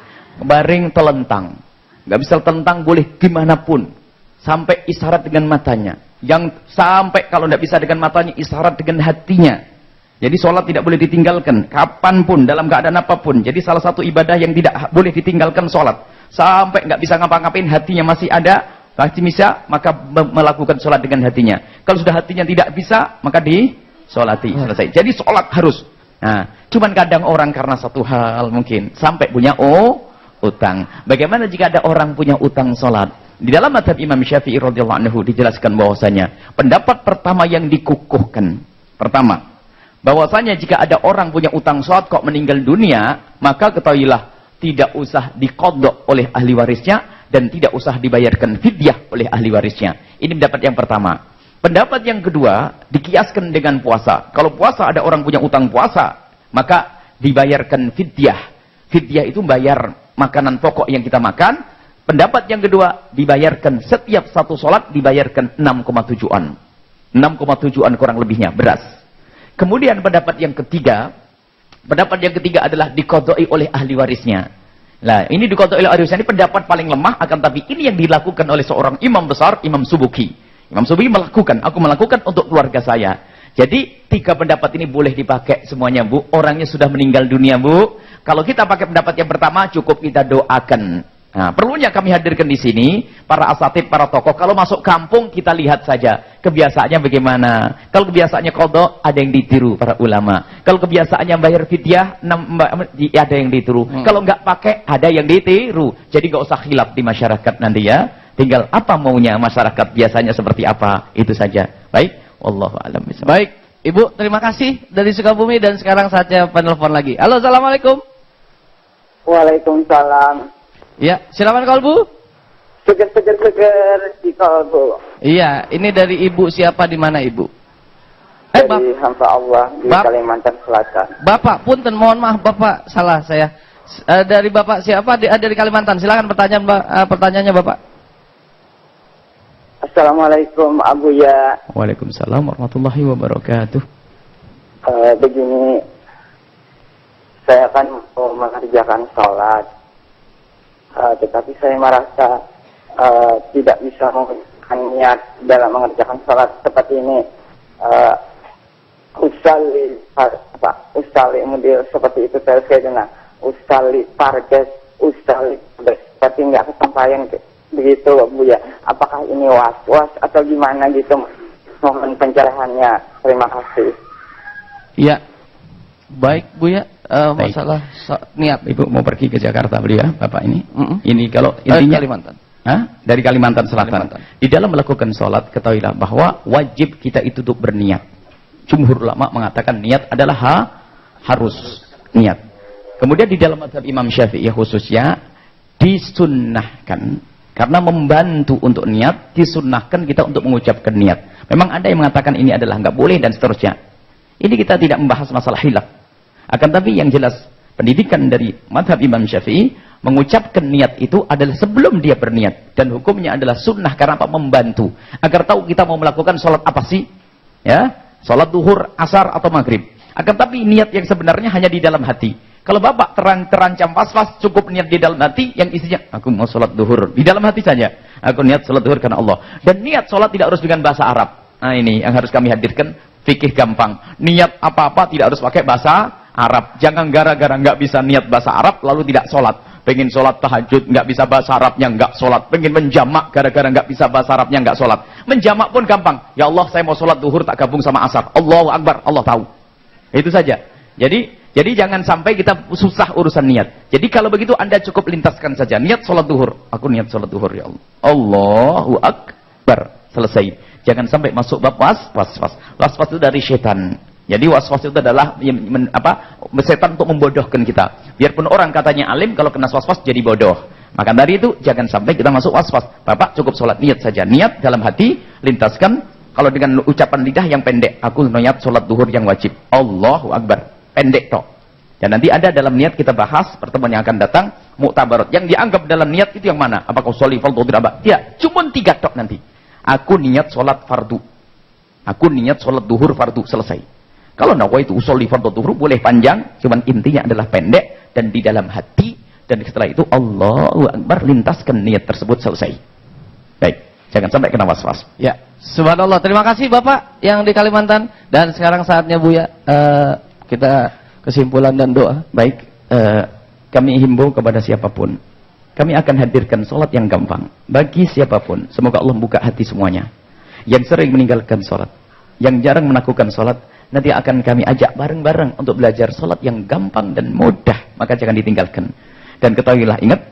Baring telentang. Nggak bisa telentang boleh gimana pun. Sampai isyarat dengan matanya. Yang sampai kalau nggak bisa dengan matanya, isyarat dengan hatinya. Jadi sholat tidak boleh ditinggalkan. Kapanpun, dalam keadaan apapun. Jadi salah satu ibadah yang tidak boleh ditinggalkan sholat. Sampai nggak bisa ngapa-ngapain, hatinya masih ada. Masih bisa, maka melakukan sholat dengan hatinya. Kalau sudah hatinya tidak bisa, maka disolati. Selesai. Jadi sholat harus. Nah, cuman kadang orang karena satu hal mungkin sampai punya utang. Bagaimana jika ada orang punya utang sholat? Di dalam mazhab Imam Syafi'i radhiyallahu anhu dijelaskan bahwasanya pendapat pertama yang dikukuhkan. Pertama, bahwasanya jika ada orang punya utang sholat kok meninggal dunia, maka ketahuilah tidak usah diqadha oleh ahli warisnya dan tidak usah dibayarkan fidyah oleh ahli warisnya. Ini pendapat yang pertama. Pendapat yang kedua, dikiaskan dengan puasa. Kalau puasa ada orang punya utang puasa, maka dibayarkan fidyah. Fidyah itu bayar makanan pokok yang kita makan. Pendapat yang kedua, dibayarkan setiap satu sholat, dibayarkan 6,7 on. 6,7 on kurang lebihnya, beras. Kemudian pendapat yang ketiga adalah diqadha'i oleh ahli warisnya. Nah, ini diqadha'i oleh ahli warisnya, ini pendapat paling lemah, akan tapi ini yang dilakukan oleh seorang imam besar, Imam Subuki. Imam Subuki melakukan, aku melakukan untuk keluarga saya. Jadi, 3 pendapat ini boleh dipakai semuanya, Bu. Orangnya sudah meninggal dunia, Bu. Kalau kita pakai pendapat yang pertama, cukup kita doakan. Nah, perlunya kami hadirkan di sini, para asatid, para tokoh. Kalau masuk kampung, kita lihat saja kebiasaannya bagaimana. Kalau kebiasaannya qadha, ada yang ditiru para ulama. Kalau kebiasaannya bayar fidyah, ada yang ditiru. Kalau nggak pakai, ada yang ditiru. Jadi nggak usah khilaf di masyarakat nanti ya. Tinggal apa maunya masyarakat biasanya seperti apa, itu saja. Baik, wallahu a'lam bishawab. Baik, Ibu, terima kasih dari Sukabumi dan sekarang saatnya penelpon lagi. Halo, assalamualaikum. Waalaikumsalam. Ya, silakan kalbu. Seger di kalbu. Iya, ini dari Ibu siapa di mana Ibu? Dari hamba Allah di Kalimantan Selatan. Bapak, punten, mohon maaf Bapak, salah saya. Dari Bapak siapa? Dari Kalimantan. Silakan pertanyaannya Bapak. Assalamualaikum Abu Ya. Waalaikumsalam warahmatullahi wabarakatuh. Begini, saya kan mau mengerjakan sholat, tetapi saya merasa tidak bisa mengerjakan niat dalam mengerjakan sholat seperti ini. Ustali model seperti itu terus kayak dengan ustali target, ustali seperti nggak kesampaian begitu Bu ya. Apakah ini was-was atau gimana gitu? Mohon pencerahannya. Terima kasih. Iya. Baik Bu ya. Masalah niat. Ibu mau pergi ke Jakarta beliau ya, Bapak ini. Ini kalau intinya Kalimantan. Dari Kalimantan Selatan. Di dalam melakukan sholat, ketahuilah bahwa wajib kita itu untuk berniat. Jumhur ulama mengatakan niat adalah harus niat. Kemudian di dalam mazhab Imam Syafi'i khususnya disunnahkan, karena membantu untuk niat, disunnahkan kita untuk mengucapkan niat. Memang ada yang mengatakan ini adalah nggak boleh dan seterusnya. Ini kita tidak membahas masalah khilaf. Akan tapi yang jelas pendidikan dari mazhab Imam Syafi'i mengucapkan niat itu adalah sebelum dia berniat, dan hukumnya adalah sunnah. Karena apa? Membantu agar tahu kita mau melakukan sholat apa sih, ya, sholat duhur, asar atau maghrib. Akan tapi niat yang sebenarnya hanya di dalam hati. Kalau Bapak terancam was-was, cukup niat di dalam hati yang isinya aku mau sholat duhur, di dalam hati saja aku niat sholat duhur karena Allah. Dan niat sholat tidak harus dengan bahasa Arab. Nah, ini yang harus kami hadirkan. Fikih gampang, niat apa-apa tidak harus pakai bahasa Arab. Jangan gara-gara nggak bisa niat bahasa Arab lalu tidak sholat. Pengen sholat tahajud nggak bisa bahasa Arabnya nggak sholat. Pengen menjamak gara-gara nggak bisa bahasa Arabnya nggak sholat. Menjamak pun gampang. Ya Allah, saya mau sholat duhur tak gabung sama asar. Allahu Akbar, Allah tahu. Itu saja. Jadi jangan sampai kita susah urusan niat. Jadi kalau begitu Anda cukup lintaskan saja. Niat sholat duhur. Aku niat sholat duhur ya Allah. Allahu Akbar. Selesai. Jangan sampai masuk bab was-was. Was-was itu dari setan. Jadi was-was itu adalah setan untuk membodohkan kita. Biarpun orang katanya alim, kalau kena was-was jadi bodoh. Maka dari itu jangan sampai kita masuk was-was. Bapak cukup sholat niat saja. Niat dalam hati, lintaskan. Kalau dengan ucapan lidah yang pendek. Aku niat sholat duhur yang wajib. Allahu Akbar. Pendek tok. Dan nanti ada dalam niat kita bahas pertemuan yang akan datang muktabarat. Yang dianggap dalam niat itu yang mana? Apakah sholli fardhu tidak? Tidak, cuma 3 tok nanti. Aku niat sholat fardu. Aku niat sholat duhur fardu, selesai. Kalau nawaitu sholli fardhu duhur boleh panjang, cuman intinya adalah pendek dan di dalam hati, dan setelah itu Allahu Akbar, lintaskan niat tersebut, selesai. Baik, jangan sampai kena was-was. Ya, subhanallah. Terima kasih Bapak yang di Kalimantan. Dan sekarang saatnya Buya, kita kesimpulan dan doa. Baik, kami himbau kepada siapapun, kami akan hadirkan sholat yang gampang bagi siapapun. Semoga Allah membuka hati semuanya. Yang sering meninggalkan sholat, yang jarang melakukan sholat, nanti akan kami ajak bareng-bareng untuk belajar sholat yang gampang dan mudah. Maka jangan ditinggalkan. Dan ketahuilah, ingat,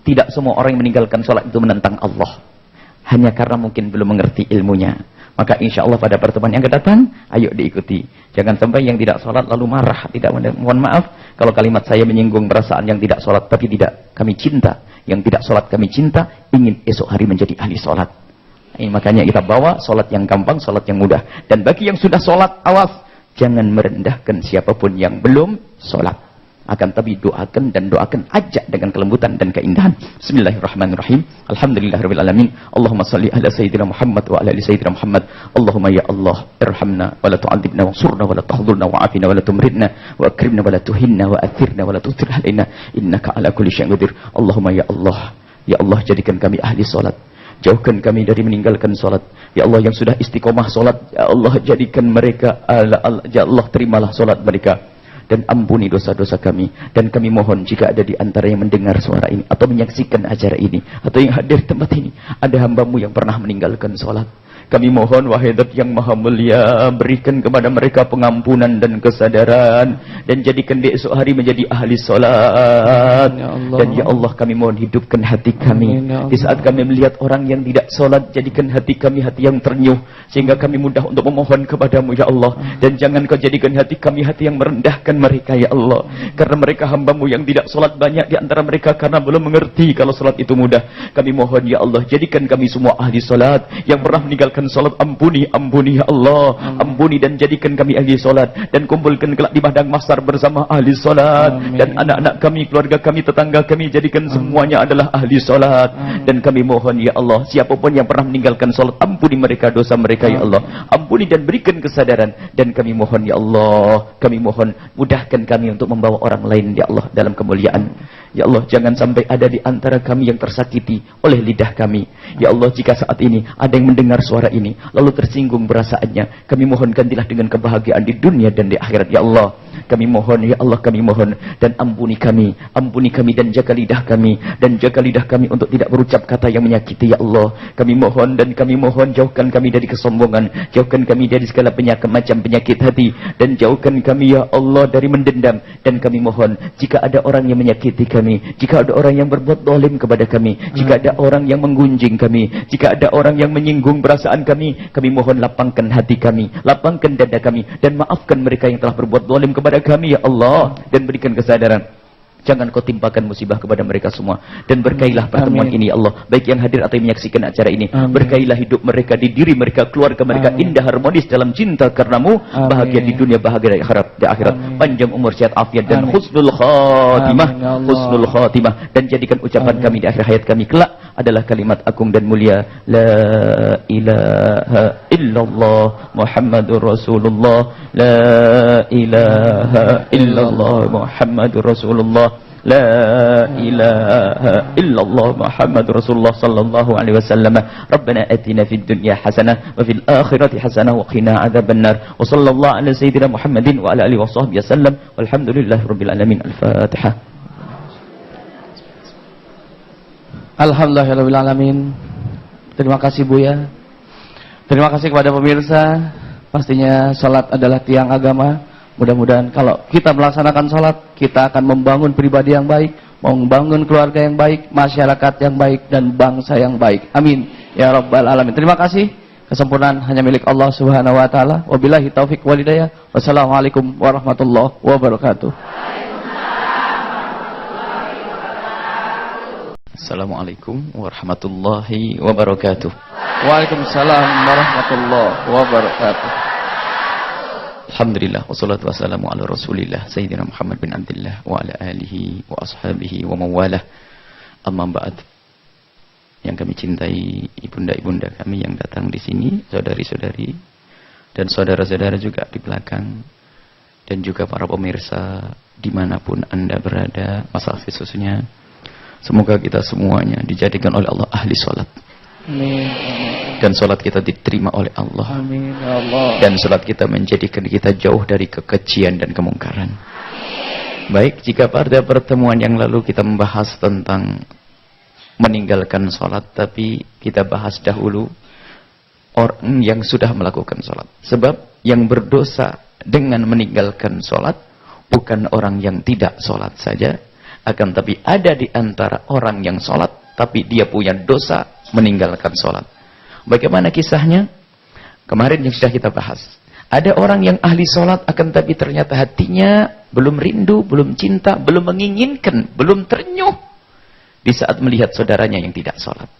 tidak semua orang yang meninggalkan sholat itu menentang Allah. Hanya karena mungkin belum mengerti ilmunya. Maka insya Allah pada pertemuan yang akan datang, ayo diikuti. Jangan sampai yang tidak sholat lalu marah. Tidak, mohon maaf kalau kalimat saya menyinggung perasaan yang tidak sholat. Tapi tidak, kami cinta. Yang tidak sholat kami cinta, ingin esok hari menjadi ahli sholat. Makanya kita bawa sholat yang gampang, sholat yang mudah. Dan bagi yang sudah sholat, awas, jangan merendahkan siapapun yang belum sholat. Akan tapi doakan dan doakan, ajak dengan kelembutan dan keindahan. Bismillahirrahmanirrahim. Alhamdulillahirabbil alamin. Allahumma shalli ala sayyidina Muhammad wa ala ali sayyidina Muhammad. Allahumma ya Allah, irhamna wa la tu'adzibna wansurna wa la tahdhurna wa afina wa la tumridna wa akrimna wa la tuhinna wa athirna wa la tuthir alaina innaka ala kulli syai'in qadir. Allahumma ya Allah, jadikan kami ahli salat. Jauhkan kami dari meninggalkan salat. Ya Allah, yang sudah istiqomah salat, ya Allah, jadikan mereka, ya Allah, terimalah salat mereka. Dan ampuni dosa-dosa kami. Dan kami mohon jika ada di antara yang mendengar suara ini atau menyaksikan acara ini atau yang hadir di tempat ini, ada hambamu yang pernah meninggalkan sholat, kami mohon wahai Zat yang maha mulia, berikan kepada mereka pengampunan dan kesadaran, dan jadikan di esok hari menjadi ahli sholat. Ya Allah. Dan ya Allah, kami mohon hidupkan hati kami. Amin, ya di saat kami melihat orang yang tidak sholat, jadikan hati kami hati yang ternyuh, sehingga kami mudah untuk memohon kepadamu ya Allah. Dan jangan kau jadikan hati kami hati yang merendahkan mereka ya Allah, karena mereka hambamu yang tidak sholat banyak di antara mereka karena belum mengerti kalau sholat itu mudah. Kami mohon ya Allah, jadikan kami semua ahli sholat. Yang pernah meninggalkan sholat, ampuni ya Allah. Ampuni dan jadikan kami ahli sholat, dan kumpulkan kelak di padang mahsyar bersama ahli sholat. Dan anak-anak kami, keluarga kami, tetangga kami, jadikan semuanya adalah ahli sholat. Dan kami mohon ya Allah, siapapun yang pernah meninggalkan sholat, ampuni mereka dosa mereka ya Allah. Ampuni dan berikan kesadaran. Dan kami mohon ya Allah, kami mohon mudahkan kami untuk membawa orang lain ya Allah dalam kemuliaan. Ya Allah, jangan sampai ada di antara kami yang tersakiti oleh lidah kami. Ya Allah, jika saat ini ada yang mendengar suara ini lalu tersinggung perasaannya, kami mohon gantilah dengan kebahagiaan di dunia dan di akhirat ya Allah. Kami mohon ya Allah, kami mohon, dan ampuni kami dan jaga lidah kami, dan jaga lidah kami untuk tidak berucap kata yang menyakiti ya Allah. Kami mohon dan kami mohon, jauhkan kami dari kesombongan, jauhkan kami dari segala macam penyakit hati, dan jauhkan kami ya Allah dari mendendam. Dan kami mohon, jika ada orang yang menyakiti kami, jika ada orang yang berbuat zalim kepada kami, jika ada orang yang menggunjing kami, jika ada orang yang menyinggung perasaan kami mohon lapangkan hati kami, lapangkan dada kami, dan maafkan mereka yang telah berbuat zalim kepada kami ya Allah, dan berikan kesadaran. Jangan kau timpakan musibah kepada mereka semua. Dan berkailah pertemuan ini ya Allah, baik yang hadir atau yang menyaksikan acara ini. Berkailah hidup mereka, di diri mereka, keluarga mereka, indah harmonis dalam cinta karenamu, bahagia di dunia, bahagia di akhirat. Panjang umur, sehat afiat, dan husnul khatimah. Husnul khatimah. Dan jadikan ucapan kami di akhir hayat kami kelak adalah kalimat agung dan mulia, la ilaha illallah Muhammadur Rasulullah, la ilaha illallah Muhammadur Rasulullah, لا إله إلا الله محمد رسول الله صلى الله عليه وسلم ربنا آتنا في الدنيا حسنة وفي الآخرة حسنة وقنا عذاب النار وصلى الله على سيدنا محمد وعلى آله وصحبه وسلم والحمد لله رب العالمين. الفاتحة. Alhamdulillahirrahmanirrahim. Terima kasih Buya. Terima kasih kepada pemirsa. Pastinya salat adalah tiang agama. Mudah-mudahan kalau kita melaksanakan salat, kita akan membangun pribadi yang baik, membangun keluarga yang baik, masyarakat yang baik, dan bangsa yang baik. Amin ya rabbal alamin. Terima kasih. Kesempurnaan hanya milik Allah Subhanahu wa taala. Wabillahi taufik wal hidayah. Wassalamualaikum warahmatullahi wabarakatuh. Assalamualaikum warahmatullahi wabarakatuh. Waalaikumsalam warahmatullahi wabarakatuh. Alhamdulillah wassalatu wassalamu ala Rasulillah Sayyidina Muhammad bin Abdullah wa ala alihi wa ashabihi wa mawalah. Amma ba'd. Yang kami cintai ibunda-ibunda kami yang datang di sini, saudari-saudari dan saudara-saudara juga di belakang, dan juga para pemirsa dimanapun Anda berada, masa khususnya. Semoga kita semuanya dijadikan oleh Allah ahli sholat. Amin. Dan sholat kita diterima oleh Allah. Amin ya Allah. Dan sholat kita menjadikan kita jauh dari kekejian dan kemungkaran. Baik, jika pada pertemuan yang lalu kita membahas tentang meninggalkan sholat, tapi kita bahas dahulu orang yang sudah melakukan sholat. Sebab yang berdosa dengan meninggalkan sholat bukan orang yang tidak sholat saja, akan tapi ada di antara orang yang sholat tapi dia punya dosa meninggalkan sholat. Bagaimana kisahnya? Kemarin yang sudah kita bahas. Ada orang yang ahli sholat akan tapi ternyata hatinya belum rindu, belum cinta, belum menginginkan, belum ternyuh di saat melihat saudaranya yang tidak sholat.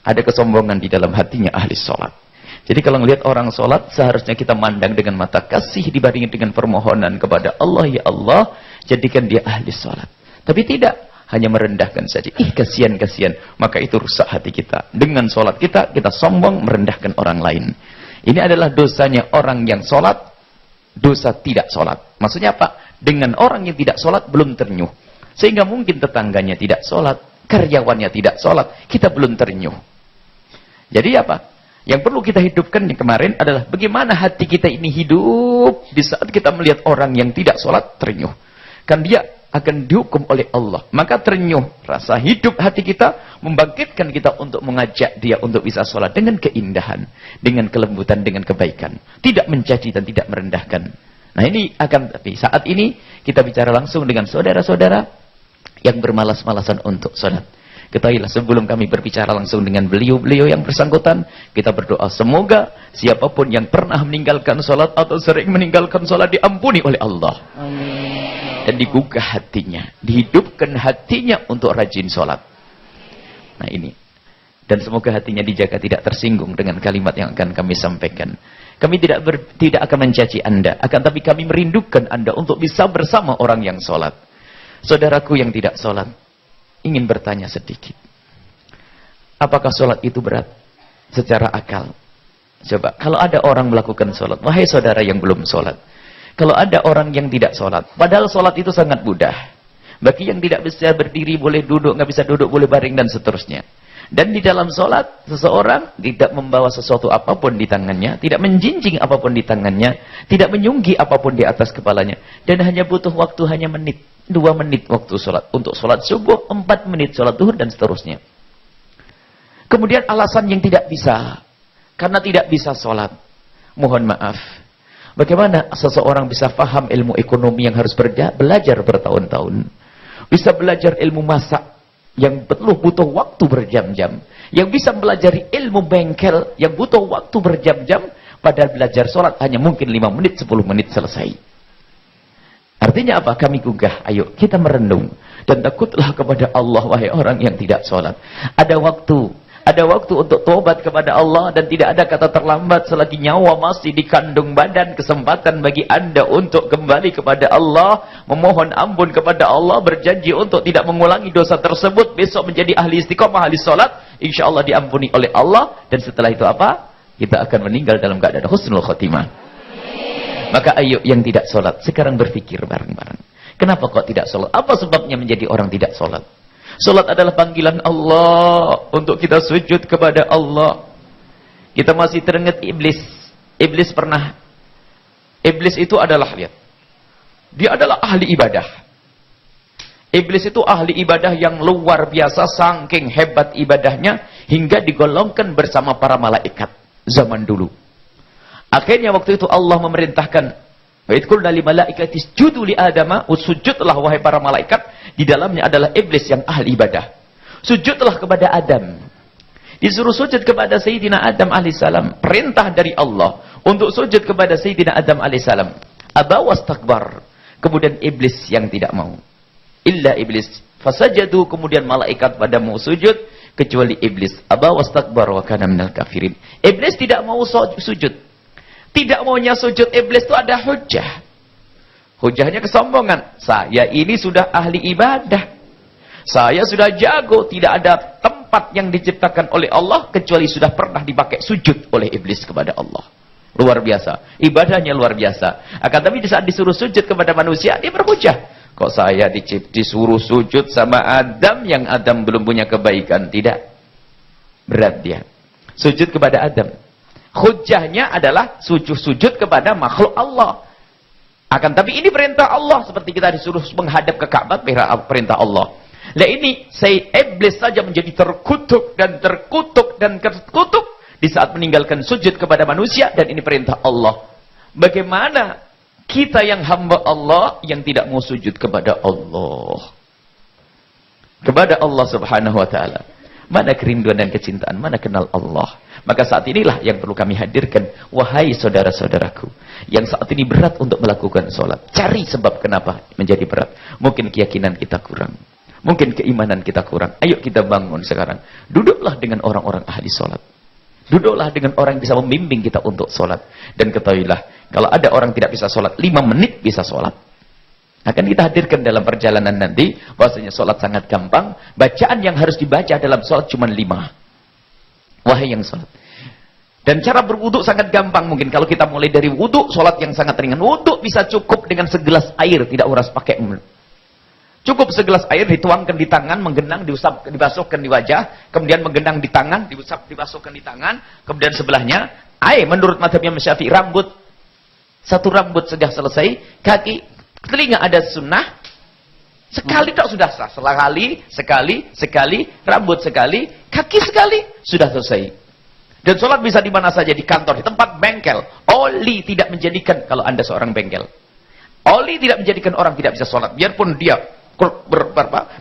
Ada kesombongan di dalam hatinya ahli sholat. Jadi kalau melihat orang sholat, seharusnya kita mandang dengan mata kasih dibandingkan dengan permohonan kepada Allah, ya Allah, jadikan dia ahli sholat. Tapi tidak, hanya merendahkan saja. Kasihan. Maka itu rusak hati kita. Dengan sholat kita sombong merendahkan orang lain. Ini adalah dosanya orang yang sholat, dosa tidak sholat. Maksudnya apa? Dengan orang yang tidak sholat belum ternyuh. Sehingga mungkin tetangganya tidak sholat, karyawannya tidak sholat, kita belum ternyuh. Jadi apa? Yang perlu kita hidupkan yang kemarin adalah bagaimana hati kita ini hidup di saat kita melihat orang yang tidak sholat ternyuh. Kan dia akan dihukum oleh Allah. Maka ternyuh rasa hidup hati kita, membangkitkan kita untuk mengajak dia untuk bisa sholat dengan keindahan, dengan kelembutan, dengan kebaikan. Tidak mencaci dan tidak merendahkan. Nah ini akan, tapi saat ini kita bicara langsung dengan saudara-saudara yang bermalas-malasan untuk sholat. Ketahuilah sebelum kami berbicara langsung dengan beliau-beliau yang bersangkutan, kita berdoa semoga siapapun yang pernah meninggalkan sholat atau sering meninggalkan sholat diampuni oleh Allah. Amin. Dan digugah hatinya, dihidupkan hatinya untuk rajin sholat. Nah ini. Dan semoga hatinya dijaga tidak tersinggung dengan kalimat yang akan kami sampaikan. Kami tidak akan mencaci Anda, akan tapi kami merindukan Anda untuk bisa bersama orang yang sholat. Saudaraku yang tidak sholat, ingin bertanya sedikit. Apakah sholat itu berat? Secara akal. Coba, kalau ada orang melakukan sholat, wahai saudara yang belum sholat, kalau ada orang yang tidak sholat, padahal sholat itu sangat mudah. Bagi yang tidak bisa berdiri boleh duduk, nggak bisa duduk boleh baring dan seterusnya. Dan di dalam sholat, seseorang tidak membawa sesuatu apapun di tangannya, tidak menjinjing apapun di tangannya, tidak menyunggi apapun di atas kepalanya, dan hanya butuh waktu hanya menit, 2 menit waktu sholat. Untuk sholat subuh, 4 menit sholat zuhur dan seterusnya. Kemudian alasan yang tidak bisa, karena tidak bisa sholat. Mohon maaf. Bagaimana seseorang bisa paham ilmu ekonomi yang harus belajar bertahun-tahun? Bisa belajar ilmu masak yang butuh waktu berjam-jam. Yang bisa belajari ilmu bengkel yang butuh waktu berjam-jam. Padahal belajar sholat hanya mungkin 5 menit, 10 menit selesai. Artinya apa? Kami gugah, ayo kita merenung. Dan takutlah kepada Allah, wahai orang yang tidak sholat. Ada waktu untuk tobat kepada Allah, dan tidak ada kata terlambat selagi nyawa masih di kandung badan. Kesempatan bagi Anda untuk kembali kepada Allah, memohon ampun kepada Allah, berjanji untuk tidak mengulangi dosa tersebut, besok menjadi ahli istiqomah, ahli sholat, insya Allah diampuni oleh Allah. Dan setelah itu apa? Kita akan meninggal dalam keadaan husnul khotimah. Maka ayo yang tidak sholat sekarang berpikir bareng-bareng. Kenapa kok tidak sholat? Apa sebabnya menjadi orang tidak sholat? Sholat adalah panggilan Allah untuk kita sujud kepada Allah. Kita masih teringat iblis. Iblis itu adalah, lihat, dia adalah ahli ibadah. Iblis itu ahli ibadah yang luar biasa, saking hebat ibadahnya hingga digolongkan bersama para malaikat zaman dulu. Akhirnya waktu itu Allah memerintahkan, wa idh qulna lil malaikati isjudu li adama, sujudlah wahai para malaikat. Di dalamnya adalah iblis yang ahli ibadah. Sujudlah kepada Adam. Disuruh sujud kepada Sayyidina Adam alaihissalam. Perintah dari Allah untuk sujud kepada Sayyidina Adam alaihissalam. Aba wastakbar. Kemudian iblis yang tidak mau. Illa iblis. Fasajadu, kemudian malaikat pada mau sujud kecuali iblis. Aba wastakbar wa kana minal kafirin. Iblis tidak mau sujud. Tidak maunya sujud iblis itu ada hujah. Hujahnya kesombongan. Saya ini sudah ahli ibadah. Saya sudah jago. Tidak ada tempat yang diciptakan oleh Allah kecuali sudah pernah dipakai sujud oleh iblis kepada Allah. Luar biasa. Ibadahnya luar biasa. Akan tapi di saat disuruh sujud kepada manusia, dia berhujah. Kok saya disuruh sujud sama Adam yang Adam belum punya kebaikan? Tidak. Berat dia. Sujud kepada Adam. Hujahnya adalah sujud kepada makhluk Allah. Akan tapi ini perintah Allah. Seperti kita disuruh menghadap ke Ka'bah, perintah Allah. Nah ini, iblis saja menjadi terkutuk dan terkutuk dan terkutuk di saat meninggalkan sujud kepada manusia. Dan ini perintah Allah. Bagaimana kita yang hamba Allah yang tidak mau sujud kepada Allah? Kepada Allah subhanahu wa ta'ala. Mana kerinduan dan kecintaan, mana kenal Allah. Maka saat inilah yang perlu kami hadirkan. Wahai saudara-saudaraku, yang saat ini berat untuk melakukan sholat. Cari sebab kenapa menjadi berat. Mungkin keyakinan kita kurang. Mungkin keimanan kita kurang. Ayo kita bangun sekarang. Duduklah dengan orang-orang ahli sholat. Duduklah dengan orang yang bisa membimbing kita untuk sholat. Dan ketahuilah, kalau ada orang tidak bisa sholat, 5 menit bisa sholat. Akan kita hadirkan dalam perjalanan nanti, bahwasanya sholat sangat gampang. Bacaan yang harus dibaca dalam sholat cuma 5. Wahai yang sholat. Dan cara berwuduk sangat gampang. Mungkin kalau kita mulai dari wuduk, sholat yang sangat ringan. Wuduk bisa cukup dengan segelas air, tidak harus pakai. Cukup segelas air dituangkan di tangan, menggenang, diusap, dibasuhkan di wajah, kemudian menggenang di tangan, diusap, dibasuhkan di tangan, kemudian sebelahnya, menurut mazhab Imam Syafi'i, rambut, satu rambut sudah selesai, kaki, telinga ada sunnah, sekali tak sudah sah, sekali, rambut sekali, kaki sekali, sudah selesai. Dan sholat bisa di mana saja, di kantor, di tempat bengkel. Oli tidak menjadikan, kalau Anda seorang bengkel, oli tidak menjadikan orang tidak bisa sholat, biarpun dia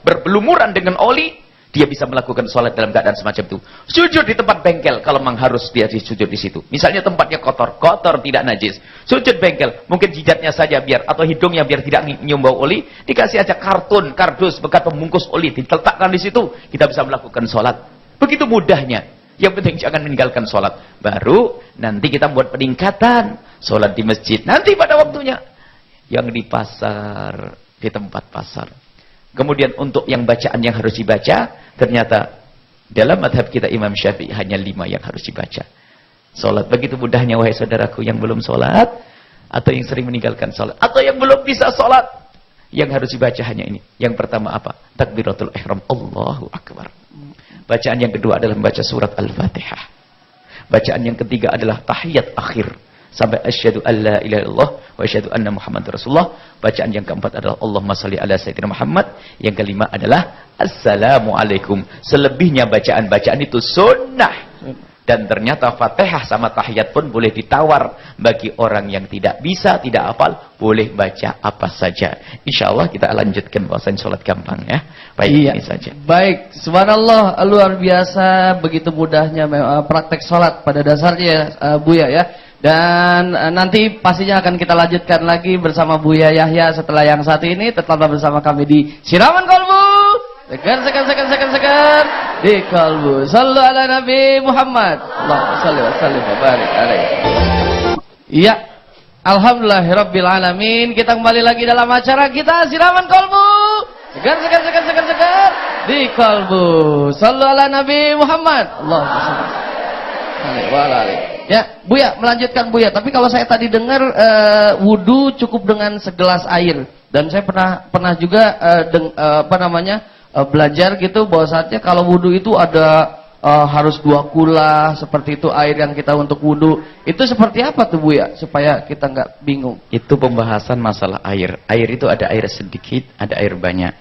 berbelumuran dengan oli, dia bisa melakukan sholat dalam keadaan semacam itu. Sujud di tempat bengkel, kalau memang harus dia sujud di situ. Misalnya tempatnya kotor tidak najis. Sujud bengkel, mungkin jidatnya saja biar, atau hidungnya biar tidak nyium bau oli, dikasih aja kartun, kardus, bekas pembungkus oli, diletakkan di situ, kita bisa melakukan sholat. Begitu mudahnya. Yang penting jangan meninggalkan sholat. Baru nanti kita buat peningkatan. Sholat di masjid, nanti pada waktunya. Yang di pasar, di tempat pasar. Kemudian untuk yang bacaan yang harus dibaca, ternyata dalam madhab kita Imam Syafi'i hanya 5 yang harus dibaca. Sholat begitu mudahnya, wahai saudaraku yang belum sholat, atau yang sering meninggalkan sholat, atau yang belum bisa sholat, yang harus dibaca hanya ini. Yang pertama apa? Takbiratul ihram, Allahu Akbar. Bacaan yang kedua adalah membaca surat Al-Fatihah. Bacaan yang ketiga adalah tahiyat akhir. Sampai asyhadu alla ilaha illallah wa asyhadu anna Muhammadar Rasulullah. Bacaan yang keempat adalah Allahumma shalli ala sayyidina Muhammad. Yang kelima adalah Assalamualaikum. Selebihnya bacaan-bacaan itu sunnah. Dan ternyata Fatihah sama tahiyat pun boleh ditawar bagi orang yang tidak bisa, tidak hafal, boleh baca apa saja. Insyaallah kita lanjutkan bahwasan sholat gampang ya. Baik, ini saja. Baik, subhanallah, luar biasa begitu mudahnya praktek sholat pada dasarnya Buya ya. Dan nanti pastinya akan kita lanjutkan lagi bersama Buya Yahya setelah yang satu ini. Tetaplah bersama kami di Siraman Kolbu. Segar di kalbu. Sallu ala Nabi Muhammad. Allahumma salli wa sallim wa barik alaihi. Iya. Alhamdulillahirabbil alamin. Kita kembali lagi dalam acara kita Siraman Kolbu. Segar di kalbu. Sallu ala Nabi Muhammad. Allahumma salli wa barik. Ya, Buya, melanjutkan Buya. Tapi kalau saya tadi dengar wudu cukup dengan segelas air. Dan saya pernah juga belajar gitu bahwasanya kalau wudu itu ada harus 2 kula seperti itu air yang kita untuk wudu. Itu seperti apa tuh Bu ya supaya kita nggak bingung? Itu pembahasan masalah air. Air itu ada air sedikit, ada air banyak.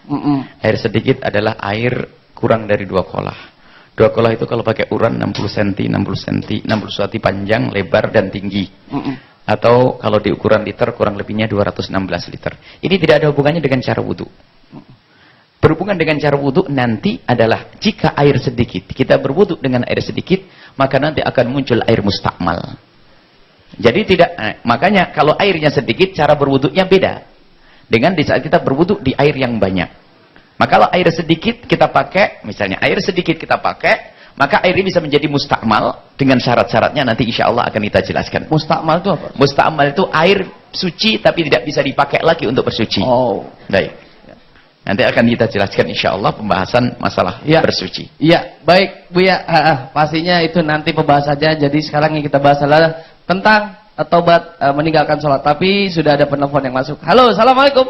Air sedikit adalah air kurang dari 2 kolah. 2 kolah itu kalau pakai ukuran 60 cm, 60 cm panjang, lebar dan tinggi. Atau kalau di ukuran liter kurang lebihnya 216 liter. Ini tidak ada hubungannya dengan cara wudu. Berhubungan dengan cara wudhu nanti adalah jika air sedikit, kita berwudhu dengan air sedikit, maka nanti akan muncul air mustakmal. Jadi makanya kalau airnya sedikit, cara berwudhunya beda. Dengan di saat kita berwudhu di air yang banyak. Maka kalau air sedikit kita pakai, misalnya air sedikit kita pakai, maka air ini bisa menjadi mustakmal dengan syarat-syaratnya nanti insya Allah akan kita jelaskan. Mustakmal itu apa? Mustakmal itu air suci tapi tidak bisa dipakai lagi untuk bersuci. Oh, baik. Nanti akan kita jelaskan insya Allah pembahasan masalah bersuci. Iya, baik Bu ya. Pastinya itu nanti pembahasannya. Jadi sekarang yang kita bahas adalah tentang taubat meninggalkan sholat. Tapi sudah ada penelpon yang masuk. Halo, assalamualaikum.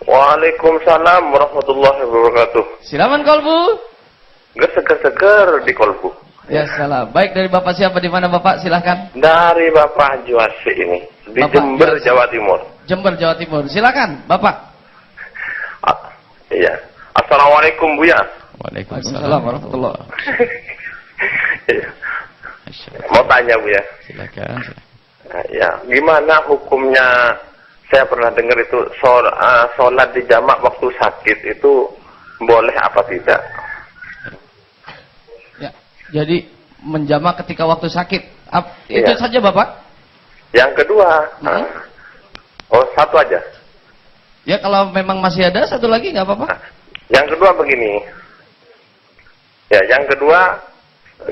Waalaikumsalam warahmatullahi wabarakatuh. Silakan kolbu. Gak seger-seger di kolbu. Ya salam. Baik, dari Bapak siapa, di mana Bapak? Silahkan. Dari Bapak Haji Wasi ini di Bapak Jember, Haji. Jawa Timur. Jember, Jawa Timur. Silakan, Bapak. Iya. Assalamualaikum Bu ya. Waalaikumsalam warahmatullahi. Iya. Mau tanya Bu ya. Silakan. Ya, gimana hukumnya? Saya pernah dengar itu sholat di jamak waktu sakit itu boleh apa tidak? Ya, jadi menjamak ketika waktu sakit. Itu saja Bapak? Yang kedua, satu aja. Ya, kalau memang masih ada satu lagi nggak apa-apa. Yang kedua begini. Ya, yang kedua,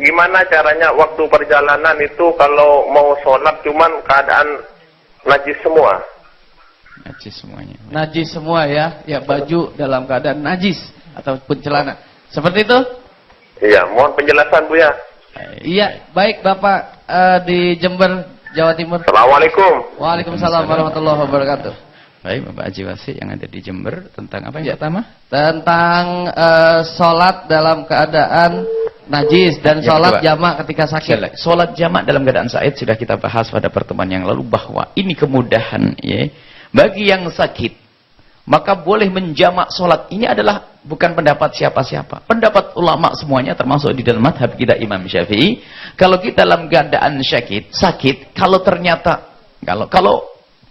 gimana caranya waktu perjalanan itu kalau mau sholat cuman keadaan najis semua? Najis semuanya. Najis semua ya. Ya, baju dalam keadaan najis ataupun celana. Seperti itu? Iya, mohon penjelasan Bu ya. Iya, baik Bapak di Jember, Jawa Timur. Assalamualaikum. Waalaikumsalam warahmatullahi wabarakatuh. Baik, Bapak Haji Wasi yang ada di Jember, tentang apa yang Ya. pertama? Tentang sholat dalam keadaan najis dan Yang sholat kedua. jamak ketika sakit. Sholat jamak dalam keadaan sakit sudah kita bahas pada pertemuan yang lalu bahwa ini kemudahan ya bagi yang sakit. Maka boleh menjamak sholat. Ini adalah bukan pendapat siapa-siapa. Pendapat ulama semuanya termasuk di dalam madhab kita Imam Syafi'i. Kalau kita dalam keadaan sakit, kalau ternyata kalau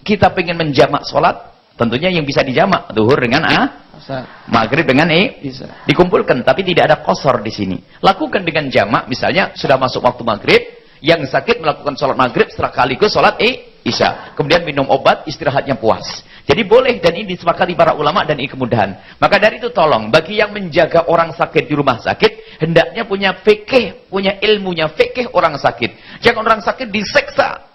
kita pengen menjamak sholat, tentunya yang bisa dijamak zuhur dengan maghrib dengan Bisa. dikumpulkan, tapi tidak ada qasar di sini. Lakukan dengan jamak, misalnya sudah masuk waktu maghrib, yang sakit melakukan sholat maghrib setelah sekaligus sholat isya, kemudian minum obat, istirahatnya puas. Jadi boleh, dan ini disepakati para ulama dan ini kemudahan. Maka dari itu tolong bagi yang menjaga orang sakit di rumah sakit, hendaknya punya fikih, punya ilmunya fikih orang sakit. Jangan orang sakit diseksa.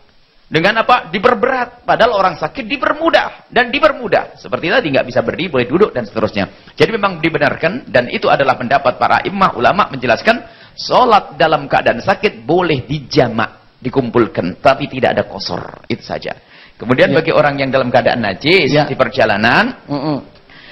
Dengan apa? Diperberat. Padahal orang sakit dipermudah. Dan dipermudah. Seperti tadi, nggak bisa berdiri, boleh duduk, dan seterusnya. Jadi memang dibenarkan, dan itu adalah pendapat para imam ulama menjelaskan, sholat dalam keadaan sakit boleh dijamak, dikumpulkan. Tapi tidak ada qasar. Itu saja. Kemudian bagi orang yang dalam keadaan najis, di perjalanan,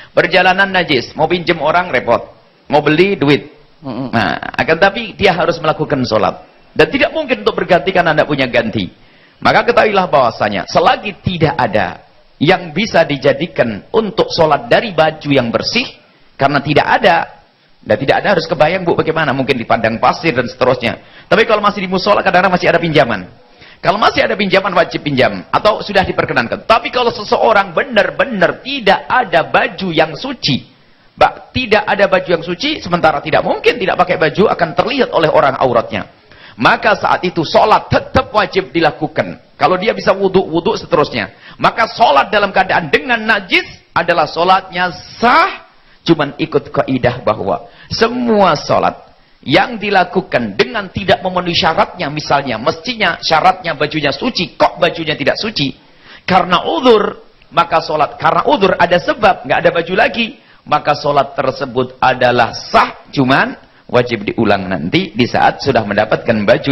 perjalanan najis, mau pinjam orang repot. Mau beli duit. Nah, akan tapi dia harus melakukan sholat. Dan tidak mungkin untuk berganti karena tidak punya ganti. Maka ketahuilah bahwasanya selagi tidak ada yang bisa dijadikan untuk sholat dari baju yang bersih, karena tidak ada, dan tidak ada harus kebayang Bu bagaimana, mungkin di padang pasir dan seterusnya. Tapi kalau masih di musola kadang-kadang masih ada pinjaman. Kalau masih ada pinjaman wajib pinjam atau sudah diperkenankan. Tapi kalau seseorang benar-benar tidak ada baju yang suci, tidak ada baju yang suci, sementara tidak mungkin tidak pakai baju akan terlihat oleh orang auratnya. Maka saat itu sholat tetap wajib dilakukan. Kalau dia bisa wudhu seterusnya. Maka sholat dalam keadaan dengan najis adalah sholatnya sah. Cuman ikut kaidah bahwa semua sholat yang dilakukan dengan tidak memenuhi syaratnya, misalnya mestinya syaratnya bajunya suci, kok bajunya tidak suci? Karena uzur, maka sholat karena uzur ada sebab, nggak ada baju lagi, maka sholat tersebut adalah sah, cuman wajib diulang nanti di saat sudah mendapatkan baju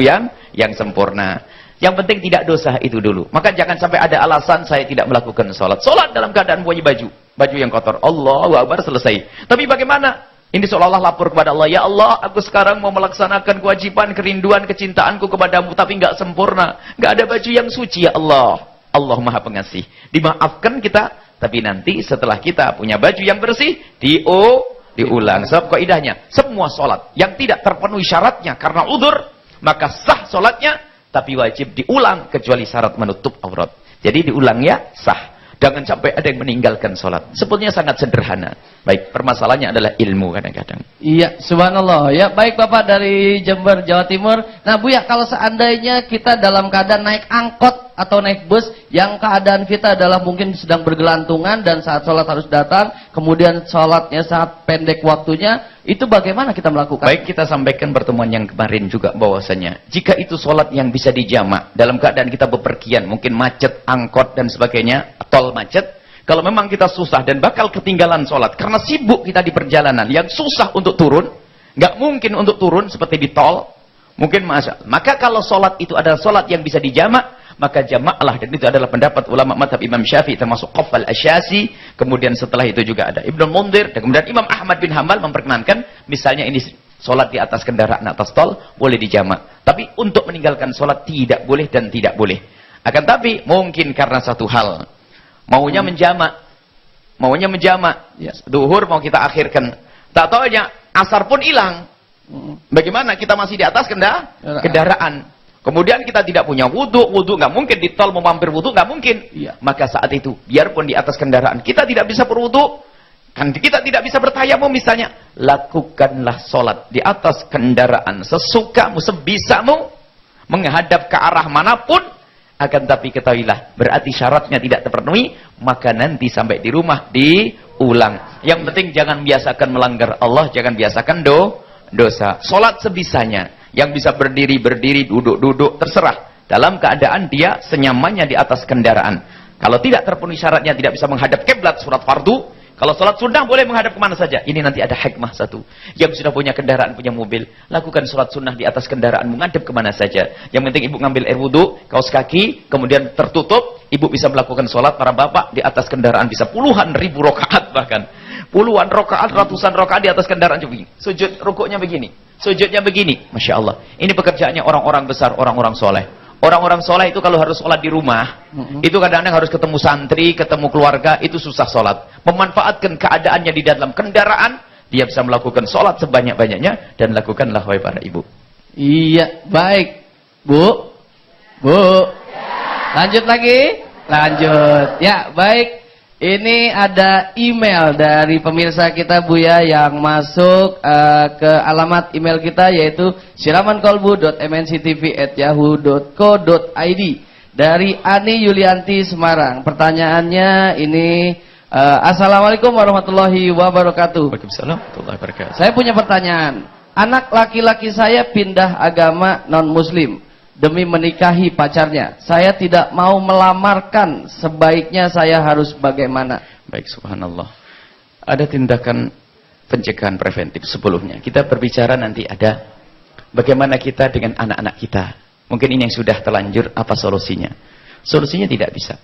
yang sempurna. Yang penting tidak dosa itu dulu. Maka jangan sampai ada alasan saya tidak melakukan sholat. Sholat dalam keadaan punya baju. baju yang kotor. Allahu Akbar, selesai. Tapi bagaimana? Ini seolah-olah lapor kepada Allah. Ya Allah, aku sekarang mau melaksanakan kewajiban, kerinduan, kecintaanku kepadamu. Tapi nggak sempurna. Nggak ada baju yang suci, ya Allah. Allah Maha Pengasih. Dimaafkan kita. Tapi nanti setelah kita punya baju yang bersih, diulang. Sebab kaidahnya, semua sholat yang tidak terpenuhi syaratnya karena udzur, maka sah sholatnya. Tapi wajib diulang kecuali syarat menutup aurat. Jadi diulang ya, sah. Jangan sampai ada yang meninggalkan sholat. Sebetulnya sangat sederhana. Baik, permasalahannya adalah ilmu kadang-kadang. Iya, subhanallah. Ya, baik Bapak dari Jember, Jawa Timur. Nah, Bu ya, kalau seandainya kita dalam keadaan naik angkot atau naik bus, yang keadaan kita adalah mungkin sedang bergelantungan dan saat sholat harus datang, kemudian sholatnya sangat pendek waktunya, itu bagaimana kita melakukan? Baik, kita sampaikan pertemuan yang kemarin juga bahwasanya, jika itu sholat yang bisa dijamak, dalam keadaan kita bepergian, mungkin macet, angkot dan sebagainya, tol macet, kalau memang kita susah dan bakal ketinggalan sholat, karena sibuk kita di perjalanan, yang susah untuk turun, nggak mungkin untuk turun seperti di tol, mungkin maka kalau sholat itu adalah sholat yang bisa dijamak, maka jamaklah, dan itu adalah pendapat ulama madhab Imam Syafi'i termasuk Qaf al-Asyasi, kemudian setelah itu juga ada Ibnu Munzir, dan kemudian Imam Ahmad bin Hanbal memperkenankan, misalnya ini sholat di atas kendaraan atas tol, boleh dijamak. Tapi untuk meninggalkan sholat tidak boleh dan tidak boleh. Akan tapi mungkin karena satu hal, maunya menjamak, ya, duhur mau kita akhirkan, tak taunya asar pun hilang. Bagaimana kita masih di atas kendaraan? Kemudian kita tidak punya wudhu nggak mungkin, di tol mau mampir wudhu nggak mungkin. Iya. Maka saat itu, biarpun di atas kendaraan kita tidak bisa berwudhu, kan kita tidak bisa bertayamum misalnya, lakukanlah sholat di atas kendaraan sesukamu, sebisamu, menghadap ke arah manapun. Akan tapi ketahuilah, berarti syaratnya tidak terpenuhi, maka nanti sampai di rumah diulang. Yang penting jangan biasakan melanggar Allah, jangan biasakan dosa. Sholat sebisanya. Yang bisa berdiri, duduk, terserah. Dalam keadaan dia senyamannya di atas kendaraan. Kalau tidak terpenuhi syaratnya, tidak bisa menghadap kiblat surat fardu. Kalau sholat sunnah boleh menghadap kemana saja. Ini nanti ada hikmah satu. Yang sudah punya kendaraan, punya mobil, lakukan sholat sunnah di atas kendaraan, menghadap kemana saja. Yang penting ibu ngambil air wudhu, kaos kaki, kemudian tertutup. Ibu bisa melakukan sholat, para bapak di atas kendaraan bisa puluhan ribu rakaat bahkan. Puluhan rakaat, ratusan rakaat di atas kendaraan. Sujud rukuknya begini, sujudnya begini. Masya Allah. Ini pekerjaannya orang-orang besar, orang-orang soleh. Orang-orang soleh itu kalau harus sholat di rumah, itu kadang-kadang harus ketemu santri, ketemu keluarga, itu susah sholat. Memanfaatkan keadaannya di dalam kendaraan, dia bisa melakukan sholat sebanyak-banyaknya, dan lakukanlah wahai para ibu. Iya, baik. Bu? Lanjut lagi? Lanjut. Ya, baik. Ini ada email dari pemirsa kita Bu ya, yang masuk ke alamat email kita, yaitu siramankolbu.mnctv@yahoo.co.id dari Ani Yulianti Semarang. Pertanyaannya ini, Assalamualaikum warahmatullahi wabarakatuh. Waalaikumsalam warahmatullahi wabarakatuh. Saya punya pertanyaan. Anak laki-laki saya pindah agama non-muslim demi menikahi pacarnya. Saya tidak mau melamarkan. Sebaiknya saya harus bagaimana? Baik, subhanallah. Ada tindakan pencegahan preventif sebelumnya. Kita berbicara nanti ada bagaimana kita dengan anak-anak kita. Mungkin ini yang sudah terlanjur, apa solusinya? Solusinya tidak bisa.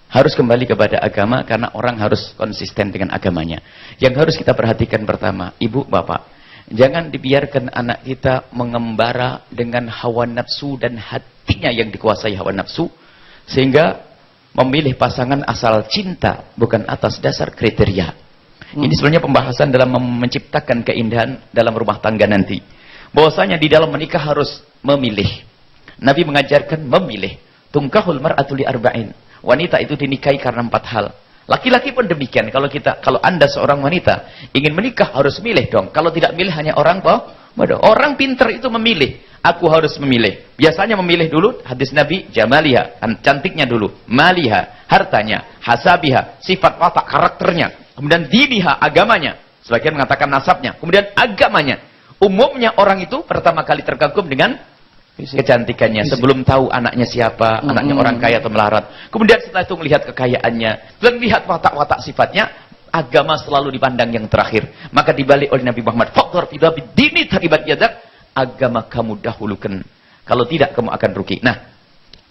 Harus kembali kepada agama, karena orang harus konsisten dengan agamanya. Yang harus kita perhatikan pertama, ibu, bapak, jangan dibiarkan anak kita mengembara dengan hawa nafsu dan hatinya yang dikuasai hawa nafsu, sehingga memilih pasangan asal cinta, bukan atas dasar kriteria. Ini sebenarnya pembahasan dalam menciptakan keindahan dalam rumah tangga nanti. Bahwasanya di dalam menikah harus memilih. Nabi mengajarkan memilih. Tungkahul mar'atu li arba'in. Wanita itu dinikahi karena 4 hal. Laki-laki pun demikian. Kalau Anda seorang wanita ingin menikah, harus milih dong. Kalau tidak milih, hanya orang bodoh. Orang pintar itu memilih. Aku harus memilih. Biasanya memilih dulu, hadis Nabi, jamaliha, cantiknya dulu, maliha, hartanya, hasabiha, sifat watak, karakternya, kemudian diniha, agamanya. Sebagian mengatakan nasabnya, kemudian agamanya. Umumnya orang itu pertama kali terkagum dengan kecantikannya, sebelum tahu anaknya siapa, anaknya orang kaya atau melarat. Kemudian setelah itu melihat kekayaannya, dan lihat watak-watak sifatnya. Agama selalu dipandang yang terakhir. Maka dibalik oleh Nabi Muhammad, faktor tidak bidini taribat yadak, agama kamu dahulukan. Kalau tidak, kamu akan rugi. Nah,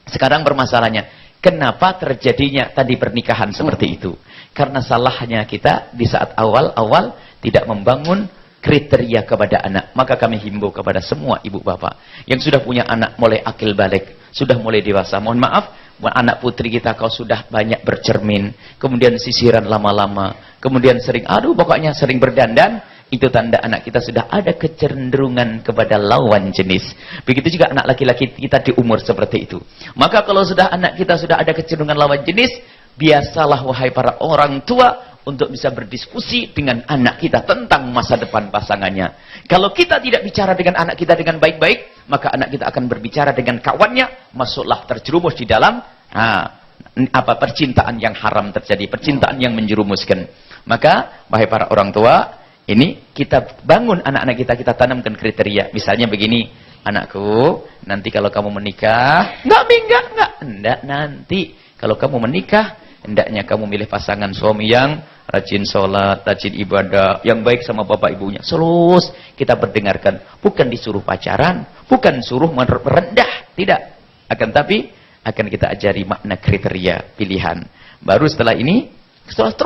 sekarang bermasalahnya, kenapa terjadinya tadi pernikahan seperti itu? Karena salahnya kita di saat awal-awal tidak membangun kriteria kepada anak. Maka kami himbau kepada semua ibu bapak yang sudah punya anak mulai akil balik, sudah mulai dewasa. Mohon maaf, anak putri kita kau sudah banyak bercermin, kemudian sisiran lama-lama, kemudian sering, pokoknya sering berdandan. Itu tanda anak kita sudah ada kecenderungan kepada lawan jenis. Begitu juga anak laki-laki kita di umur seperti itu. Maka kalau sudah anak kita sudah ada kecenderungan lawan jenis, biasalah wahai para orang tua untuk bisa berdiskusi dengan anak kita tentang masa depan pasangannya. Kalau kita tidak bicara dengan anak kita dengan baik-baik, maka anak kita akan berbicara dengan kawannya, masuklah terjerumus di dalam percintaan yang haram terjadi, percintaan yang menjerumuskan. Maka wahai para orang tua, ini kita bangun anak-anak kita tanamkan kriteria. Misalnya begini, anakku, nanti kalau kamu menikah, enggak nanti kalau kamu menikah, hendaknya kamu milih pasangan suami yang rajin sholat, rajin ibadah, yang baik sama bapak ibunya. Terus kita berdengarkan, bukan disuruh pacaran, bukan suruh merendah, tidak. Akan tapi akan kita ajari makna kriteria pilihan. Baru setelah ini, terus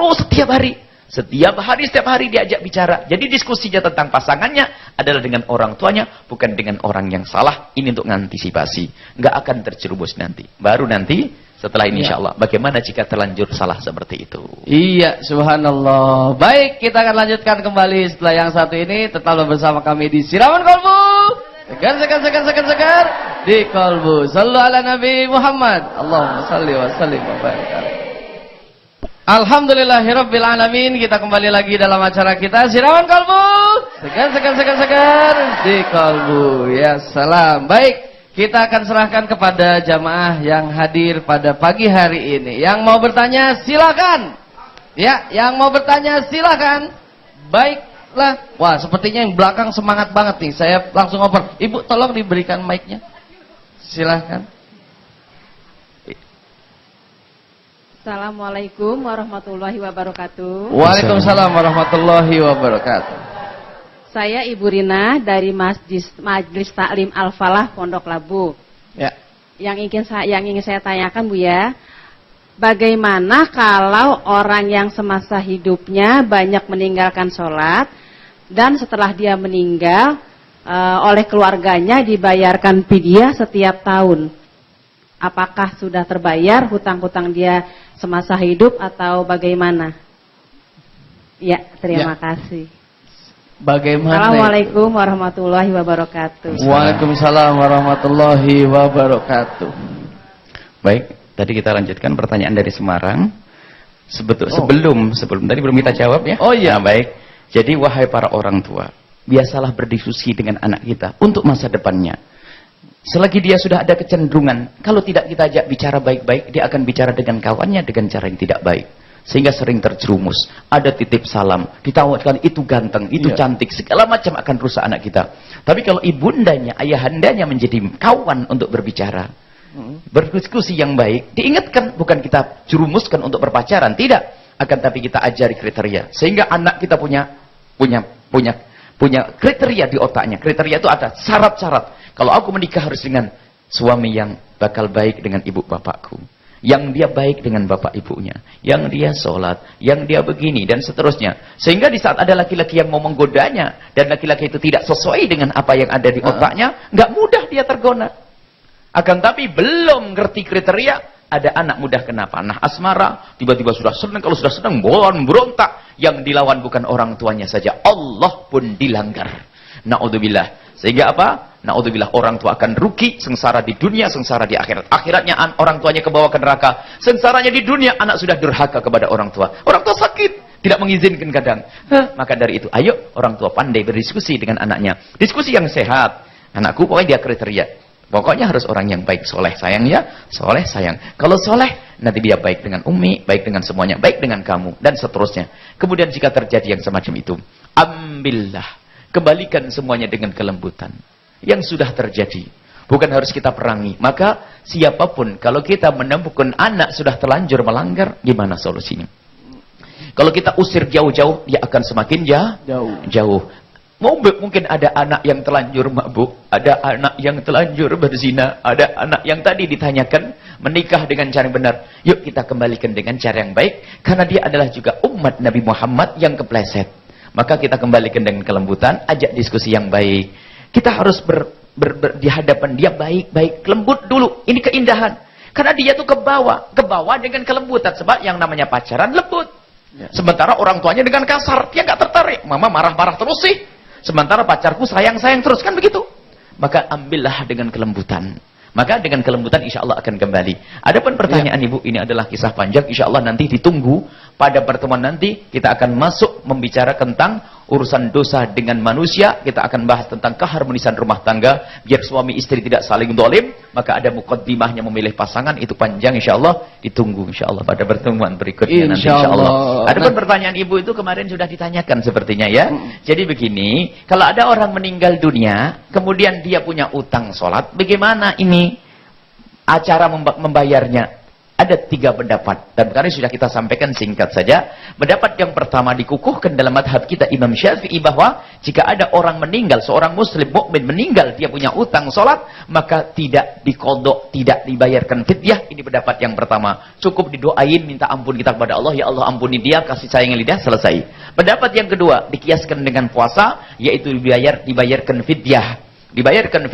setiap hari diajak bicara. Jadi diskusinya tentang pasangannya adalah dengan orang tuanya, bukan dengan orang yang salah. Ini untuk mengantisipasi, nggak akan terjerumus nanti. Baru nanti setelah ini insyaallah, bagaimana jika terlanjur salah seperti itu? Iya, subhanallah. Baik, kita akan lanjutkan kembali setelah yang satu ini. Tetaplah bersama kami di Siraman Kolbu. Segar di Kolbu. Sallu ala Nabi Muhammad. Allahumma salli wa sallim wa barik alaihi. Alhamdulillahirabbil alamin. Kita kembali lagi dalam acara kita Siraman Kolbu. Segar di Kolbu. Ya salam. Baik. Kita akan serahkan kepada jamaah yang hadir pada pagi hari ini. Yang mau bertanya silakan. Ya, yang mau bertanya silakan. Baiklah. Wah, sepertinya yang belakang semangat banget nih. Saya langsung oper. Ibu, tolong diberikan mic-nya. Silakan. Assalamualaikum warahmatullahi wabarakatuh. Waalaikumsalam warahmatullahi wabarakatuh. Saya Ibu Rina dari Majelis Taklim Al-Falah Pondok Labu. Ya. Yang ingin saya tanyakan Bu ya, bagaimana kalau orang yang semasa hidupnya banyak meninggalkan sholat dan setelah dia meninggal oleh keluarganya dibayarkan fidyah setiap tahun? Apakah sudah terbayar hutang-hutang dia semasa hidup atau bagaimana? Ya, terima kasih. Bagaimana? Assalamualaikum warahmatullahi wabarakatuh. Waalaikumsalam warahmatullahi wabarakatuh. Baik, tadi kita lanjutkan pertanyaan dari Semarang. Sebelum tadi belum kita jawab ya. Oh iya. Nah, baik. Jadi wahai para orang tua, biasalah berdiskusi dengan anak kita untuk masa depannya. Selagi dia sudah ada kecenderungan, kalau tidak kita ajak bicara baik-baik, dia akan bicara dengan kawannya dengan cara yang tidak baik. Sehingga sering terjerumus. Ada titip salam, ditawarkan itu ganteng, itu cantik, segala macam akan rusak anak kita. Tapi kalau ibundanya, ayahandanya menjadi kawan untuk berbicara, berdiskusi yang baik, diingatkan, bukan kita jerumuskan untuk berpacaran, tidak. Akan tapi kita ajari kriteria. Sehingga anak kita punya kriteria di otaknya. Kriteria itu ada syarat-syarat. Kalau aku menikah harus dengan suami yang bakal baik dengan ibu bapakku, yang dia baik dengan bapak ibunya, yang dia sholat, yang dia begini, dan seterusnya. Sehingga di saat ada laki-laki yang mau menggodanya, dan laki-laki itu tidak sesuai dengan apa yang ada di otaknya, nggak mudah dia tergona. Akan tapi belum ngerti kriteria, ada anak mudah kena panah asmara, tiba-tiba sudah senang, kalau sudah senang, berontak. Yang dilawan bukan orang tuanya saja, Allah pun dilanggar. Na'udzubillah. Sehingga apa? Na'udzubillah, orang tua akan rugi, sengsara di dunia, sengsara di akhirat. Akhiratnya orang tuanya kebawa ke neraka. Sengsaranya di dunia, anak sudah durhaka kepada orang tua. Orang tua sakit, tidak mengizinkan kadang. Maka dari itu, ayo orang tua pandai berdiskusi dengan anaknya. Diskusi yang sehat. Anakku pokoknya dia kriteria. Pokoknya harus orang yang baik, soleh, sayang ya. Soleh, sayang. Kalau soleh, nanti dia baik dengan umi, baik dengan semuanya, baik dengan kamu, dan seterusnya. Kemudian jika terjadi yang semacam itu, ambillah. Kembalikan semuanya dengan kelembutan. Yang sudah terjadi. Bukan harus kita perangi. Maka siapapun, kalau kita menemukan anak sudah terlanjur melanggar, gimana solusinya? Kalau kita usir jauh-jauh, dia akan semakin jauh. Mungkin ada anak yang telanjur mabuk, ada anak yang telanjur berzina, ada anak yang tadi ditanyakan menikah dengan cara yang benar. Yuk kita kembalikan dengan cara yang baik, karena dia adalah juga umat Nabi Muhammad yang kepleset. Maka kita kembalikan dengan kelembutan, ajak diskusi yang baik. Kita harus di hadapan dia baik-baik, lembut dulu. Ini keindahan. Karena dia tuh ke bawah dengan kelembutan. Sebab yang namanya pacaran lembut. Sementara orang tuanya dengan kasar, dia nggak tertarik. Mama marah-marah terus sih. Sementara pacarku sayang-sayang terus, kan begitu. Maka ambillah dengan kelembutan. Maka dengan kelembutan insya Allah akan kembali. Adapun pertanyaan Ibu, ini adalah kisah panjang. Insya Allah nanti ditunggu. Pada pertemuan nanti kita akan masuk membicarakan tentang urusan dosa dengan manusia. Kita akan bahas tentang keharmonisan rumah tangga. Biar suami istri tidak saling dolim. Maka ada mukaddimahnya memilih pasangan. Itu panjang insya Allah. Ditunggu insya Allah pada pertemuan berikutnya nanti insya Allah. Adapun pertanyaan Ibu itu kemarin sudah ditanyakan sepertinya ya. Jadi begini. Kalau ada orang meninggal dunia. Kemudian dia punya utang sholat. Bagaimana ini acara membayarnya? Ada 3 pendapat. Dan kali sudah kita sampaikan singkat saja. Pendapat yang pertama dikukuhkan dalam madhab kita Imam Syafi'i bahwa jika ada orang meninggal, seorang muslim mukmin meninggal, dia punya utang sholat, maka tidak dikodok, tidak dibayarkan fidyah. Ini pendapat yang pertama. Cukup didoain, minta ampun kita kepada Allah. Ya Allah ampuni dia, kasih sayang lidah, selesai. Pendapat yang kedua, dikiaskan dengan puasa, yaitu dibayarkan fidyah. Dibayarkan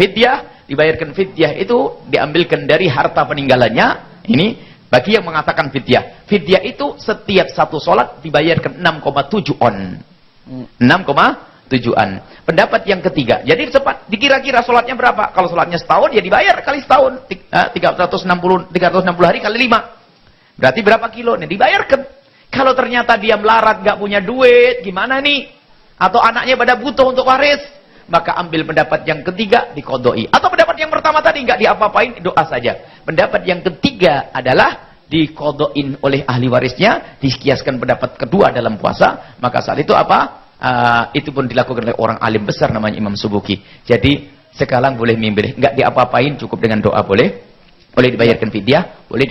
fidyah itu diambilkan dari harta peninggalannya. Ini bagi yang mengatakan fidyah. Fidyah itu setiap satu sholat dibayarkan 6,7 on. 6,7 on. Pendapat yang ketiga. Jadi cepat. Dikira-kira sholatnya berapa? Kalau sholatnya setahun, ya dibayar kali setahun. 360 hari kali 5. Berarti berapa kilo? Nih dibayarkan. Kalau ternyata dia melarat, gak punya duit, gimana nih? Atau anaknya pada butuh untuk waris, maka ambil pendapat yang ketiga, dikodoi. Atau pendapat yang pertama tadi nggak diapa-apain, doa saja. Pendapat yang ketiga adalah dikodoin oleh ahli warisnya, dikiaskan pendapat kedua dalam puasa. Maka saat itu apa? Itu pun dilakukan oleh orang alim besar namanya Imam Subuki. Jadi sekarang boleh memilih, nggak diapa-apain, cukup dengan doa boleh dibayarkan fidyah, boleh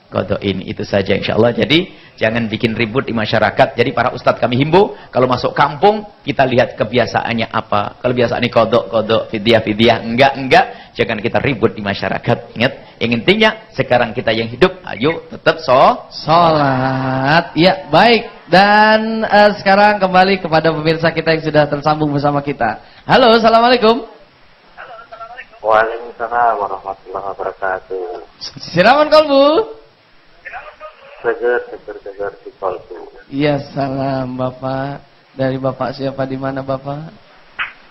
kodoin. Itu saja insya Allah. Jadi jangan bikin ribut di masyarakat. Jadi para ustadz kami himbau, kalau masuk kampung, kita lihat kebiasaannya apa. Kalau biasaannya kodok, fidyah, enggak. Jangan kita ribut di masyarakat. Ingat, yang intinya, sekarang kita yang hidup, ayo tetap sholat. Ya, baik. Dan sekarang kembali kepada pemirsa kita yang sudah tersambung bersama kita. Halo, Assalamualaikum. Waalaikumsalam warahmatullahi wabarakatuh. Siraman kolbu. Seger di kolbu. Iya, salam Bapak. Dari Bapak siapa, di mana Bapak?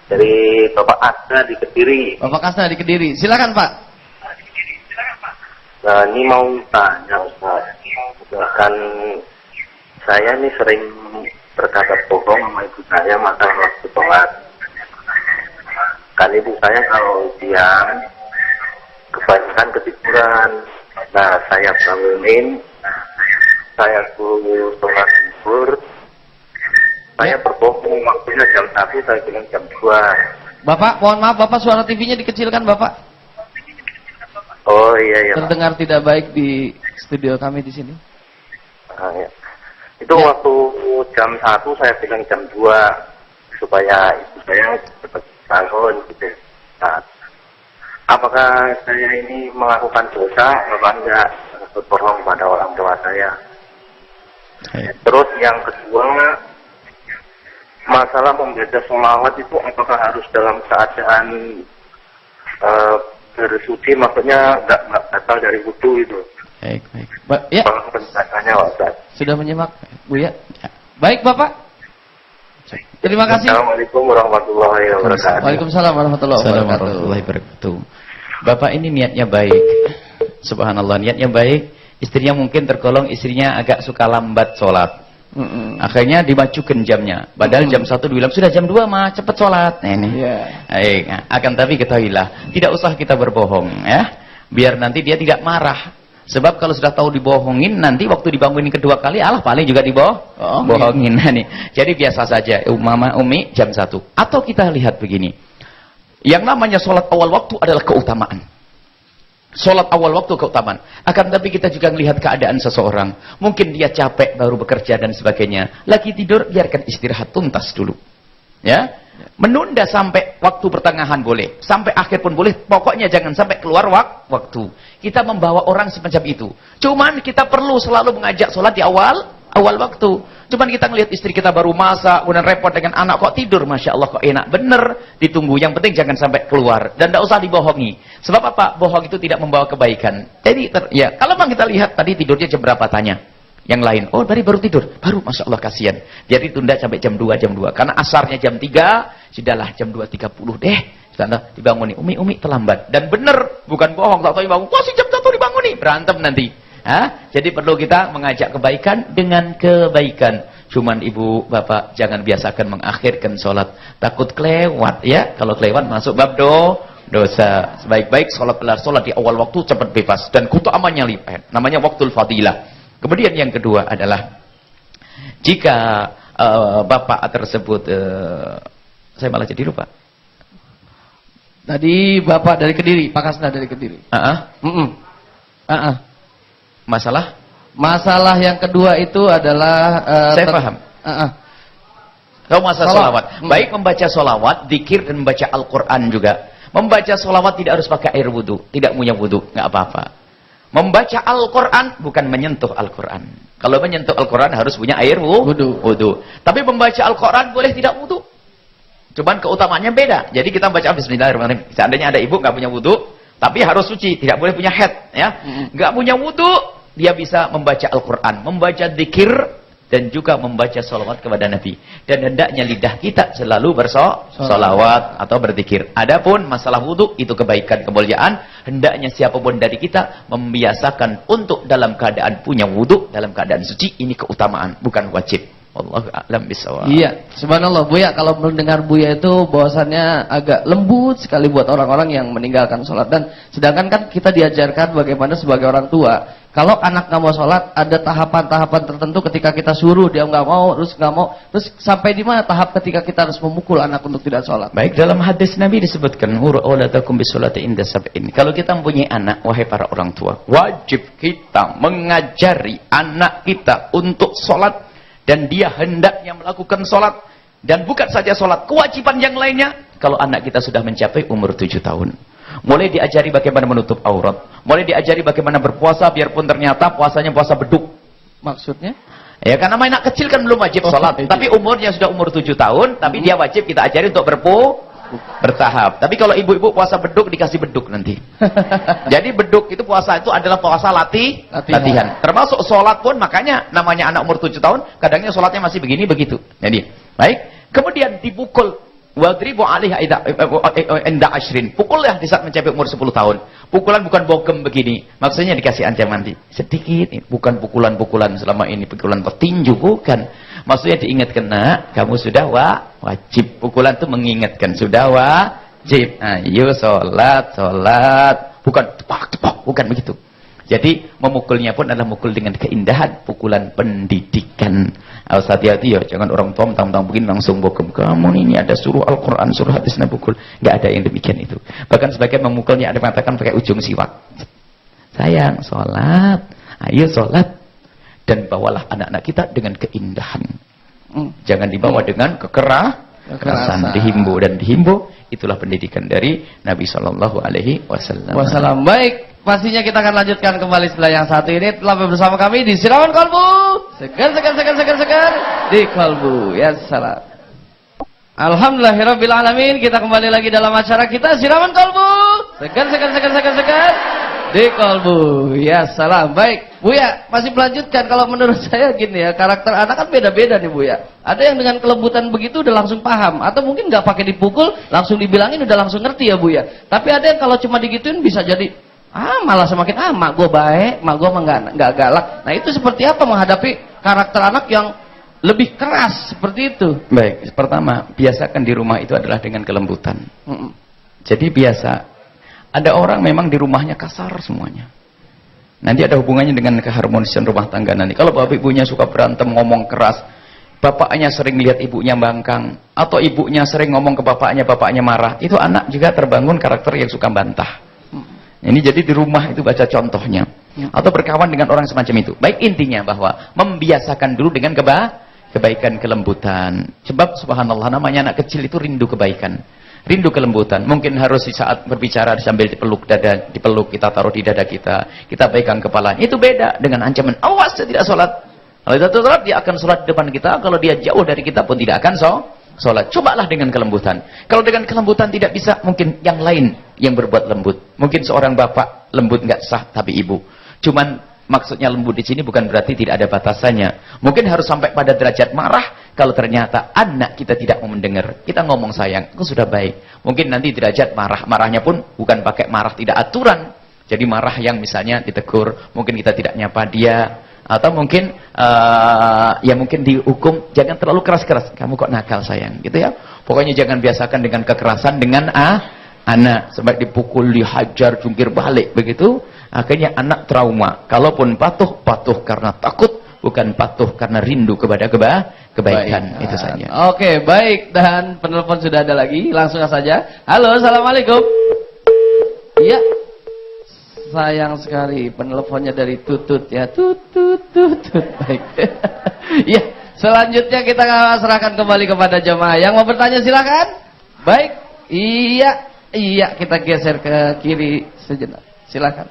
Dari Bapak Asna di Kediri. Bapak Asna di Kediri. Silakan Pak. Nah, ini mau tanya Ustaz. Kan saya ini sering berkata bohong sama ibu saya masalah waktu sholat. Kan ibu saya kalau siang kebanyakan ketiduran. Nah, saya bangunin, saya suruh sholat zuhur. Saya berbohong, waktunya jam 1, saya bilang jam 2. Bapak, mohon maaf, Bapak suara TV-nya dikecilkan, Bapak. Oh iya. Terdengar Pak. tidak baik di studio kami di sini. Ya. Itu waktu jam 1 saya bilang jam 2 supaya ibu saya cepat bangun gitu. Nah, apakah saya ini melakukan dosa apa enggak berbohong pada orang tua saya? Terus yang kedua, masalah membaca sholawat itu apakah harus dalam keadaan bersuci, maksudnya enggak batal dari wudu itu? Baik. Ya. Penjelasannya Ustaz. Sudah menyimak, Bu ya? Baik, Bapak. Terima kasih. Assalamualaikum warahmatullahi wabarakatuh. Waalaikumsalam warahmatullahi wabarakatuh. Bapak ini niatnya baik. Subhanallah, niatnya baik. Istrinya mungkin tergolong istrinya agak suka lambat sholat. Akhirnya dimajukan jamnya. Padahal jam 1 dibilang sudah jam 2 mah cepet sholat. Nah, ini. Baik. Akan tapi ketahuilah, tidak usah kita berbohong ya. Biar nanti dia tidak marah. Sebab kalau sudah tahu dibohongin, nanti waktu dibangunin kedua kali, paling juga dibohongin. Nah, nih. Jadi biasa saja, Mama Umi jam 1. Atau kita lihat begini. Yang namanya sholat awal waktu adalah keutamaan. Sholat awal waktu keutamaan. Akan tapi kita juga melihat keadaan seseorang. Mungkin dia capek baru bekerja dan sebagainya. Lagi tidur, biarkan istirahat tuntas dulu. Ya. Menunda sampai waktu pertengahan boleh, sampai akhir pun boleh, pokoknya jangan sampai keluar waktu. Kita membawa orang semacam itu. Cuman kita perlu selalu mengajak sholat di awal waktu. Cuman kita ngelihat istri kita baru masak, kemudian repot dengan anak, kok tidur, Masya Allah kok enak, bener, ditunggu. Yang penting jangan sampai keluar, dan tidak usah dibohongi. Sebab apa? Bohong itu tidak membawa kebaikan. Jadi, ya, kalau memang kita lihat tadi tidurnya jam berapa, tanya. Yang lain, oh tadi baru tidur, baru, Masya Allah kasihan. Jadi tunda sampai jam 2, karena asarnya jam 3, sudahlah jam 2.30 deh. Sudah dibanguni, Umi terlambat. Dan benar, bukan bohong, tak tahu bangun, masih jam 1 dibanguni, berantem nanti. Jadi perlu kita mengajak kebaikan dengan kebaikan. Cuman ibu, bapak jangan biasakan mengakhirkan sholat, takut kelewat ya. Kalau kelewat masuk bab dosa. Sebaik-baik sholat di awal waktu, cepat bebas. Dan keutamaannya lipat, namanya waktul fadilah. Kemudian yang kedua adalah jika bapak tersebut saya malah jadi lupa. Tadi bapak dari Kediri, Pak Kasna dari Kediri. Masalah yang kedua itu adalah saya paham. Kau masalah solawat. Baik membaca solawat, zikir dan membaca Al-Quran juga. Membaca solawat tidak harus pakai air wudhu, tidak punya wudhu, nggak apa-apa. Membaca Al-Quran bukan menyentuh Al-Quran. Kalau menyentuh Al-Quran harus punya air wudhu. Tapi membaca Al-Quran boleh tidak wudhu. Cuman keutamaannya beda. Jadi kita membaca Bismillahirrahmanirrahim. Seandainya ada ibu nggak punya wudhu, tapi harus suci, tidak boleh punya head, ya. Nggak punya wudhu, dia bisa membaca Al-Quran, membaca zikir, dan juga membaca salawat kepada Nabi. Dan hendaknya lidah kita selalu bersolawat atau berzikir. Adapun masalah wudhu itu kebaikan, kemuliaan. Hendaknya siapapun dari kita membiasakan untuk dalam keadaan punya wudhu, dalam keadaan suci. Ini keutamaan, bukan wajib. Wallahu a'lam bishawab. Iya, subhanallah Buya, kalau mendengar Buya itu bahwasannya agak lembut sekali buat orang-orang yang meninggalkan sholat. Dan sedangkan kan kita diajarkan bagaimana sebagai orang tua, kalau anak nggak mau sholat, ada tahapan-tahapan tertentu ketika kita suruh dia nggak mau, terus sampai di mana tahap ketika kita harus memukul anak untuk tidak sholat. Baik, dalam hadis Nabi disebutkan, muru auladakum bisolati inda sab'in. Kalau kita mempunyai anak, wahai para orang tua, wajib kita mengajari anak kita untuk sholat. Dan dia hendaknya melakukan sholat. Dan bukan saja sholat, kewajiban yang lainnya. Kalau anak kita sudah mencapai umur 7 tahun. Mulai diajari bagaimana menutup aurat. Mulai diajari bagaimana berpuasa, biarpun ternyata puasanya puasa beduk. Maksudnya? Ya, karena anak kecil kan belum wajib sholat. Tapi umurnya sudah umur 7 tahun. Tapi dia wajib kita ajari untuk bertahap. Tapi kalau ibu-ibu puasa beduk, dikasih beduk nanti. Jadi beduk itu, puasa itu adalah puasa latihan. Termasuk sholat pun, makanya namanya anak umur 7 tahun, kadangnya sholatnya masih begini begitu. Jadi baik, kemudian dipukul. Wadribu alaiha inda ashrin. Pukullah di saat mencapai umur 10 tahun. Pukulan bukan bogem begini. Maksudnya dikasih ancaman sedikit. Bukan pukulan-pukulan selama ini, pukulan petinju, bukan. Maksudnya diingatkan, nak, kamu sudah wajib. Pukulan itu mengingatkan, sudah wajib. Ayo sholat. Bukan tepak, bukan begitu. Jadi memukulnya pun adalah mukul dengan keindahan, pukulan pendidikan. Harus hati-hati ya, jangan orang tua mentang-mentang begini langsung bokem. Kamu ini ada suruh Al-Quran, suruh hadis Nabi pukul. Nggak ada yang demikian itu. Bahkan sebagian memukulnya ada mengatakan pakai ujung siwak. Sayang, sholat. Ayo sholat. Dan bawalah anak-anak kita dengan keindahan. Jangan dibawa dengan kekerasan. Dihimbau. Itulah pendidikan dari Nabi Shallallahu Alaihi Wasallam. Baik. Pastinya kita akan lanjutkan kembali setelah yang satu ini. Telah bersama kami di Siraman Kolbu. Segar di Kolbu. Ya salam. Alhamdulillahirrabbilalamin. Kita kembali lagi dalam acara kita Siraman Kolbu. Segar di Kolbu. Ya salam. Baik, Buya, masih melanjutkan. Kalau menurut saya gini ya, karakter anak kan beda-beda nih Buya. Ada yang dengan kelembutan begitu udah langsung paham, atau mungkin nggak pakai dipukul, langsung dibilangin udah langsung ngerti ya Buya. Tapi ada yang kalau cuma digituin bisa jadi malah semakin mak gue baik, mak gue nggak galak. Nah itu seperti apa menghadapi karakter anak yang lebih keras seperti itu? Baik, pertama biasakan di rumah itu adalah dengan kelembutan. Jadi biasa. Ada orang memang di rumahnya kasar semuanya. Nanti ada hubungannya dengan keharmonisan rumah tangga nanti. Kalau bapak ibunya suka berantem, ngomong keras, bapaknya sering lihat ibunya bangkang, atau ibunya sering ngomong ke bapaknya marah, itu anak juga terbangun karakter yang suka bantah. Ini jadi di rumah itu baca contohnya. Atau berkawan dengan orang semacam itu. Baik, intinya bahwa membiasakan dulu dengan kebaikan, kelembutan. Sebab subhanallah namanya anak kecil itu rindu kebaikan, rindu kelembutan. Mungkin harus di saat berbicara sambil dipeluk dada, dipeluk, kita taruh di dada kita pegang kepalanya. Itu beda dengan ancaman, awas saya tidak sholat. Kalau dia sholat, dia akan sholat di depan kita. Kalau dia jauh dari kita pun tidak akan sholat. Cobalah dengan kelembutan. Kalau dengan kelembutan tidak bisa, mungkin yang lain yang berbuat lembut. Mungkin seorang bapak lembut nggak sah, tapi ibu. Cuman maksudnya lembut di sini bukan berarti tidak ada batasannya. Mungkin harus sampai pada derajat marah kalau ternyata anak kita tidak mau mendengar. Kita ngomong sayang, aku sudah baik. Mungkin nanti derajat marah. Marahnya pun bukan pakai marah tidak aturan. Jadi marah yang misalnya ditegur, mungkin kita tidak nyapa dia. Atau mungkin ya mungkin dihukum, jangan terlalu keras-keras. Kamu kok nakal sayang, gitu ya. Pokoknya jangan biasakan dengan kekerasan dengan anak. Sampai dipukul, dihajar, jungkir balik begitu. Akhirnya anak trauma. Kalaupun patuh karena takut, bukan patuh karena rindu kepada kebaikan. Itu saja. Oke, baik. Dan penelpon sudah ada lagi. Langsung saja. Halo, assalamualaikum. Iya. Sayang sekali penelponnya dari tutut ya. Tutut. Baik. Ya, selanjutnya kita serahkan kembali kepada jemaah. Yang mau bertanya silakan. Baik. Iya, kita geser ke kiri sejenak. Silakan.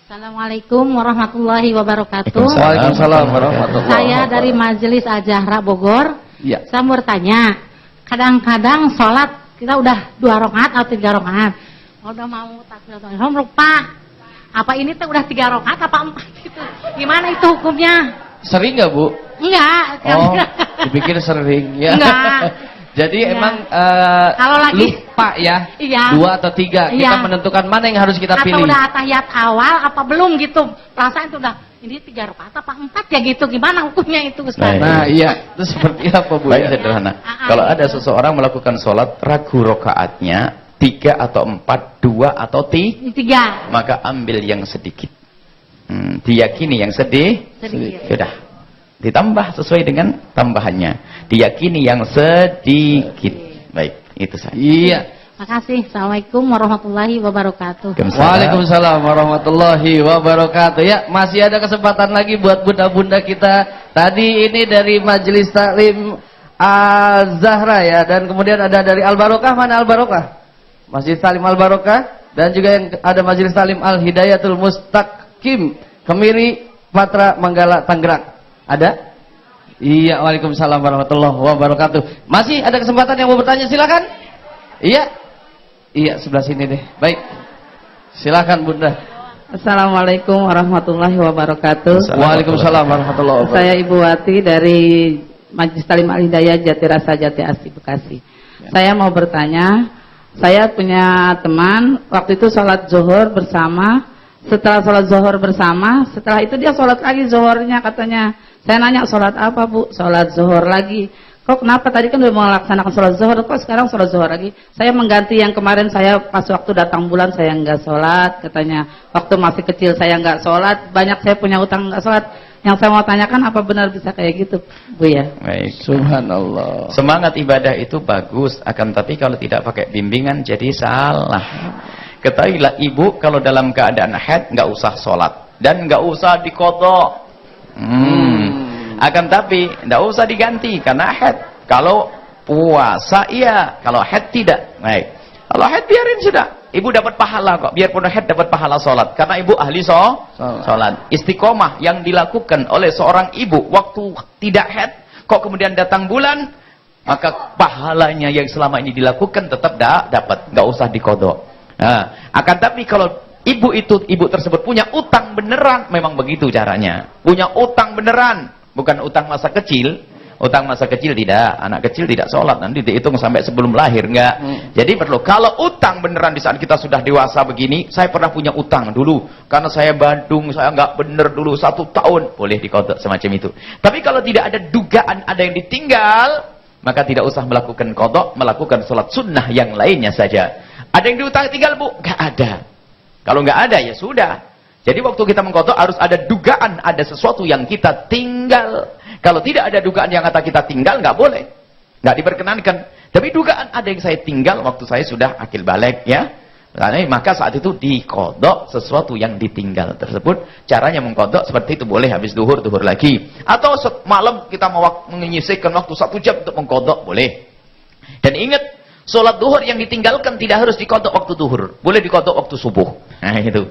Assalamualaikum warahmatullahi wabarakatuh. Waalaikumsalam warahmatullahi wabarakatuh. Saya dari Majelis Al-Zahra Bogor. Iya. Saya mau bertanya, kadang-kadang sholat kita udah 2 rakaat atau 3 rakaat. Udah mau takbiratul ihram lupa. Apa ini tuh udah 3 rakaat apa 4 gitu? Gimana itu hukumnya? Sering nggak, Bu? Enggak. Oh, dipikir sering ya. Enggak. Jadi Iya. emang Kalau lagi lupa ya. Iya. 2 atau 3. Kita Iya. menentukan mana yang harus kita atau pilih. udah tahiyat awal apa belum gitu. Perasaan itu udah ini 3 rakaat apa 4 ya gitu. Gimana hukumnya itu Ustaz? Nah, iya. Itu seperti apa, Bu? Baik, sederhana. Kalau ada seseorang melakukan sholat ragu rakaatnya 3 atau 4, 2 atau 3, maka ambil yang sedikit. Diyakini yang sedikit. Sudah. Ditambah sesuai dengan tambahannya. Diyakini yang sedikit. Baik, itu saja. Iya. Makasih. Assalamualaikum warahmatullahi wabarakatuh. Waalaikumsalam warahmatullahi wabarakatuh. Ya, masih ada kesempatan lagi buat bunda-bunda kita. Tadi ini dari Majelis Taklim Al-Zahra ya, dan kemudian ada dari Al-Barokah. Mana Al-Barokah? Majelis Taklim Al-Barokah, dan juga yang ada Majelis Taklim Al-Hidayatul Mustaqim, Kemiri, Patra, Manggala, Tangerang. Ada? Iya, waalaikumsalam warahmatullahi wabarakatuh. Masih ada kesempatan yang mau bertanya, silakan. Iya, sebelah sini deh. Baik. Silakan Bunda. Assalamualaikum warahmatullahi wabarakatuh. Waalaikumsalam warahmatullahi wabarakatuh. Saya Ibu Wati dari Majelis Taklim Al-Hidayah Jatirasa Jati Asih Bekasi. Saya mau bertanya, saya punya teman waktu itu sholat zuhur bersama. Setelah sholat zuhur bersama, setelah itu dia sholat lagi zuhurnya katanya. Saya nanya, sholat apa Bu? Sholat zuhur lagi. Kok kenapa tadi kan udah melaksanakan sholat zuhur, kok sekarang sholat zuhur lagi? Saya mengganti yang kemarin saya pas waktu datang bulan saya nggak sholat katanya. Waktu masih kecil saya nggak sholat, banyak saya punya utang nggak sholat. Yang saya mau tanyakan, apa benar bisa kayak gitu Bu ya? Baik. Subhanallah. Semangat ibadah itu bagus, akan tapi kalau tidak pakai bimbingan jadi salah. Ketahuilah ibu, kalau dalam keadaan haid nggak usah sholat dan nggak usah diqadha. Akan tapi nggak usah diganti karena haid. Kalau puasa iya, kalau haid tidak. Baik. Kalau haid biarin sudah. Ibu dapat pahala kok. Biarpun haid dapat pahala sholat karena ibu ahli sholat. Istiqomah yang dilakukan oleh seorang ibu waktu tidak haid, kok kemudian datang bulan, maka pahalanya yang selama ini dilakukan tetap dapat. Nggak usah diqadha. Nah, akan tapi kalau ibu tersebut punya utang beneran, memang begitu caranya. Punya utang beneran, bukan utang masa kecil. Utang masa kecil tidak, anak kecil tidak sholat, nanti dihitung sampai sebelum lahir, enggak. Jadi perlu, kalau utang beneran di saat kita sudah dewasa begini, saya pernah punya utang dulu, karena saya Bandung, saya nggak bener dulu 1 tahun, boleh diqadha semacam itu. Tapi kalau tidak ada dugaan ada yang ditinggal, maka tidak usah melakukan qadha, melakukan sholat sunnah yang lainnya saja. Ada yang diutang tinggal Bu? Nggak ada. Kalau nggak ada ya sudah. Jadi waktu kita mengqadha harus ada dugaan ada sesuatu yang kita tinggal. Kalau tidak ada dugaan yang kata kita tinggal, nggak boleh, nggak diperkenankan. Tapi dugaan ada yang saya tinggal waktu saya sudah akil balik ya. Maka saat itu dikodok sesuatu yang ditinggal tersebut. Caranya mengkodok seperti itu, boleh habis duhur lagi. Atau malam kita mau menyisihkan waktu 1 jam untuk mengkodok, boleh. Dan ingat, sholat duhur yang ditinggalkan tidak harus dikodok waktu duhur, boleh dikodok waktu subuh. Nah itu,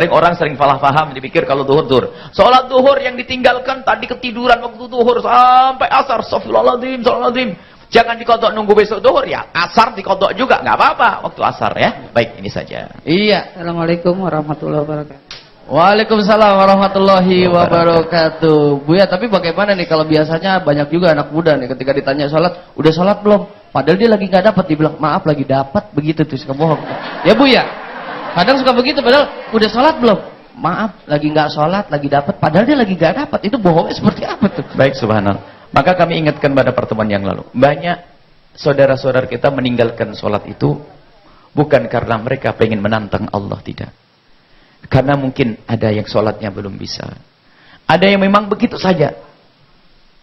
orang sering salah paham, dipikir kalau duhur. Sholat duhur yang ditinggalkan tadi ketiduran waktu duhur sampai asar, astagfirullahaladzim. Jangan dikodok nunggu besok duhur ya, asar dikodok juga, nggak apa-apa waktu asar ya. Baik, ini saja. Iya. Assalamualaikum warahmatullahi wabarakatuh. Waalaikumsalam warahmatullahi wabarakatuh. Buya, tapi bagaimana nih kalau biasanya banyak juga anak muda nih ketika ditanya sholat, udah sholat belum? Padahal dia lagi nggak dapat, dibilang maaf lagi dapat, begitu tuh suka bohong. Ya Bu ya, kadang suka begitu, padahal udah sholat belum? Maaf lagi nggak sholat, lagi dapat, padahal dia lagi nggak dapat. Itu bohongnya seperti apa tuh? Baik, subhanallah. Maka kami ingatkan pada pertemuan yang lalu, banyak saudara-saudara kita meninggalkan sholat itu bukan karena mereka pengen menantang Allah, tidak. Karena mungkin ada yang sholatnya belum bisa, ada yang memang begitu saja,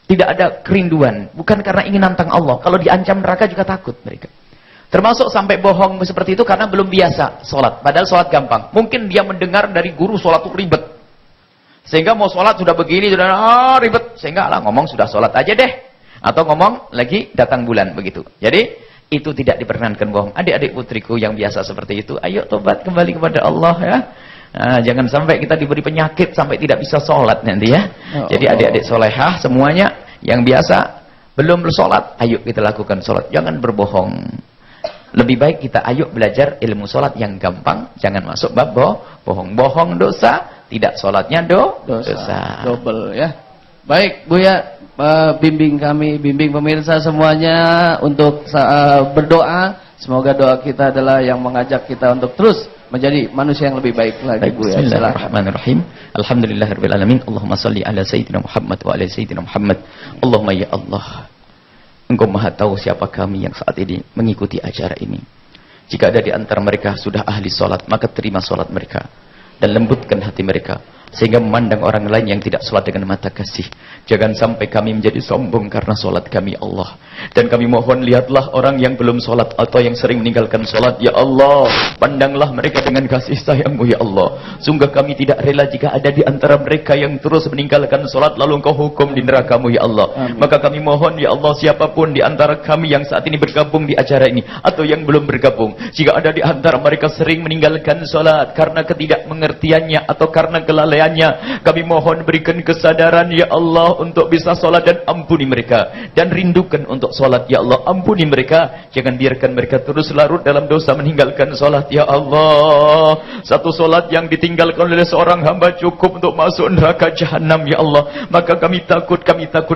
tidak ada kerinduan, bukan karena ingin nantang Allah. Kalau diancam neraka juga takut mereka. Termasuk sampai bohong seperti itu karena belum biasa sholat, padahal sholat gampang. Mungkin dia mendengar dari guru sholat itu ribet, sehingga mau sholat sudah begini, sudah ribet, sehingga lah ngomong sudah sholat aja deh, atau ngomong lagi datang bulan begitu. Jadi itu tidak diperkenankan bohong. Adik-adik putriku yang biasa seperti itu, ayo tobat kembali kepada Allah ya. Nah, jangan sampai kita diberi penyakit sampai tidak bisa sholat nanti ya. Jadi adik-adik solehah semuanya yang biasa belum sholat, ayo kita lakukan sholat, jangan berbohong. Lebih baik kita ayo belajar ilmu sholat yang gampang, jangan masuk bab bohong dosa, tidak sholatnya dosa. Double ya. Baik Bu ya, bimbing kami, bimbing pemirsa semuanya untuk berdoa. Semoga doa kita adalah yang mengajak kita untuk terus menjadi manusia yang lebih baik lagi. Baik, Bu ya. Bismillahirrahmanirrahim. Alhamdulillahirabbil alamin. Allahumma shalli ala sayyidina Muhammad wa ala sayyidina Muhammad. Allahumma ya Allah, Engkau Maha tahu siapa kami yang saat ini mengikuti acara ini. Jika ada di antara mereka sudah ahli sholat, maka terima sholat mereka dan lembutkan hati mereka sehingga memandang orang lain yang tidak sholat dengan mata kasih. Jangan sampai kami menjadi sombong karena sholat kami, Allah. Dan kami mohon, lihatlah orang yang belum sholat atau yang sering meninggalkan sholat, ya Allah, pandanglah mereka dengan kasih sayang-Mu, ya Allah. Sungguh kami tidak rela jika ada di antara mereka yang terus meninggalkan sholat lalu Engkau hukum di neraka-Mu, ya Allah. Amin. Maka kami mohon, ya Allah, siapapun di antara kami yang saat ini bergabung di acara ini atau yang belum bergabung, jika ada di antara mereka sering meninggalkan sholat karena ketidakmengertiannya atau karena kelalaiannya, kami mohon berikan kesadaran, ya Allah, untuk bisa sholat dan ampuni mereka. Dan rindukan untuk sholat, ya Allah, ampuni mereka. Jangan biarkan mereka terus larut dalam dosa meninggalkan sholat, ya Allah. Satu sholat yang ditinggalkan oleh seorang hamba cukup untuk masuk neraka jahanam, ya Allah. Maka kami takut,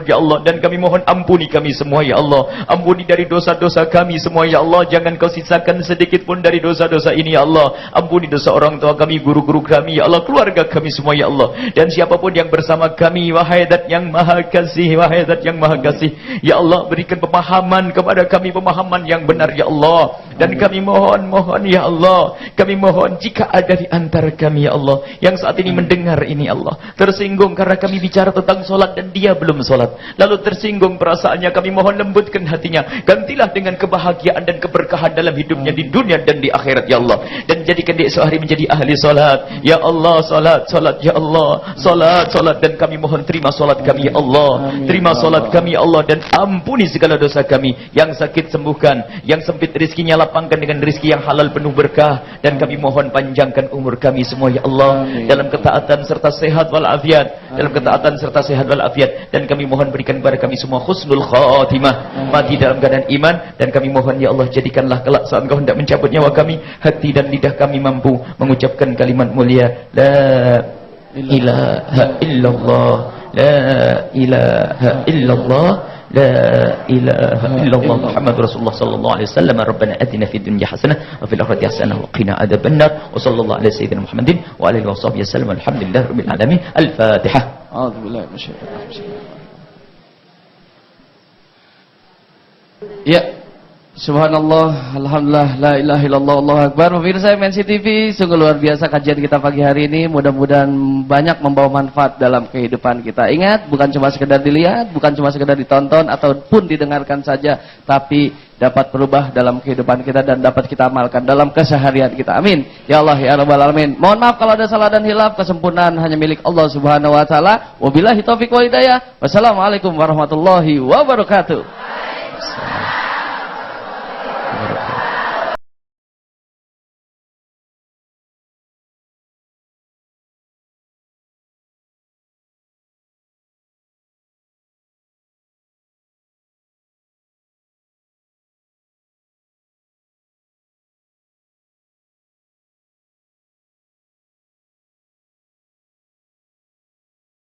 ya Allah. Dan kami mohon ampuni kami semua, ya Allah. Ampuni dari dosa-dosa kami semua, ya Allah. Jangan Kau sisakan sedikit pun dari dosa-dosa ini, ya Allah. Ampuni dosa orang tua kami, guru-guru kami, ya Allah, keluarga kami semua, ya Allah. Dan siapapun yang bersama kami, wahai Zat yang Maha Kasih, wahai Zat yang Maha Kasih, ya Allah, berikan pemahaman kepada kami, pemahaman yang benar, ya Allah. Dan kami mohon, ya Allah, kami mohon jika ada di antara kami, ya Allah, yang saat ini mendengar ini, Allah, tersinggung karena kami bicara tentang sholat dan dia belum sholat, lalu tersinggung perasaannya, kami mohon lembutkan hatinya, gantilah dengan kebahagiaan dan keberkahan dalam hidupnya di dunia dan di akhirat, ya Allah. Dan jadikan dia sehari menjadi ahli sholat, ya Allah. Sholat, ya Allah, sholat. Dan kami mohon terima sholat kami, ya Allah. Terima sholat kami, ya Allah, dan ampuni segala dosa kami. Yang sakit sembuhkan, yang sempit rizkinya lapangkan dengan rizki yang halal penuh berkah. Dan kami mohon panjangkan umur kami semua, ya Allah, dalam ketaatan serta sehat walafiat, dan kami mohon berikan kepada kami semua husnul khatimah, mati dalam keadaan iman. Dan kami mohon, ya Allah, jadikanlah kelak saat Engkau hendak mencabut nyawa kami, hati dan lidah kami mampu mengucapkan kalimat mulia, la ilaha illallah, la ilaha illallah, la ilaha illallah, Muhammad Rasulullah sallallahu alaihi wasallam. Rabbana atina fid dunya hasanah wa fil akhirati hasanah wa qina adzabannar. Wa sallallahu ala sayyidina Muhammadin wa alihi washabbihi wasallam. Alhamdulillahi rabbil alamin. Al-Fatihah. A'udzubillahi minasyaitonir rajim. Ya. Subhanallah, alhamdulillah, la ilaha illallah, Allahu akbar. Pemirsa MNC TV, sungguh luar biasa kajian kita pagi hari ini. Mudah-mudahan banyak membawa manfaat dalam kehidupan kita. Ingat, bukan cuma sekedar dilihat, bukan cuma sekedar ditonton ataupun didengarkan saja, tapi dapat berubah dalam kehidupan kita dan dapat kita amalkan dalam keseharian kita. Amin. Ya Allah ya Rabbal Alamin. Mohon maaf kalau ada salah dan hilaf, kesempurnaan hanya milik Allah Subhanahu wa taala. Wabillahi taufiq wal hidayah. Wassalamualaikum warahmatullahi wabarakatuh.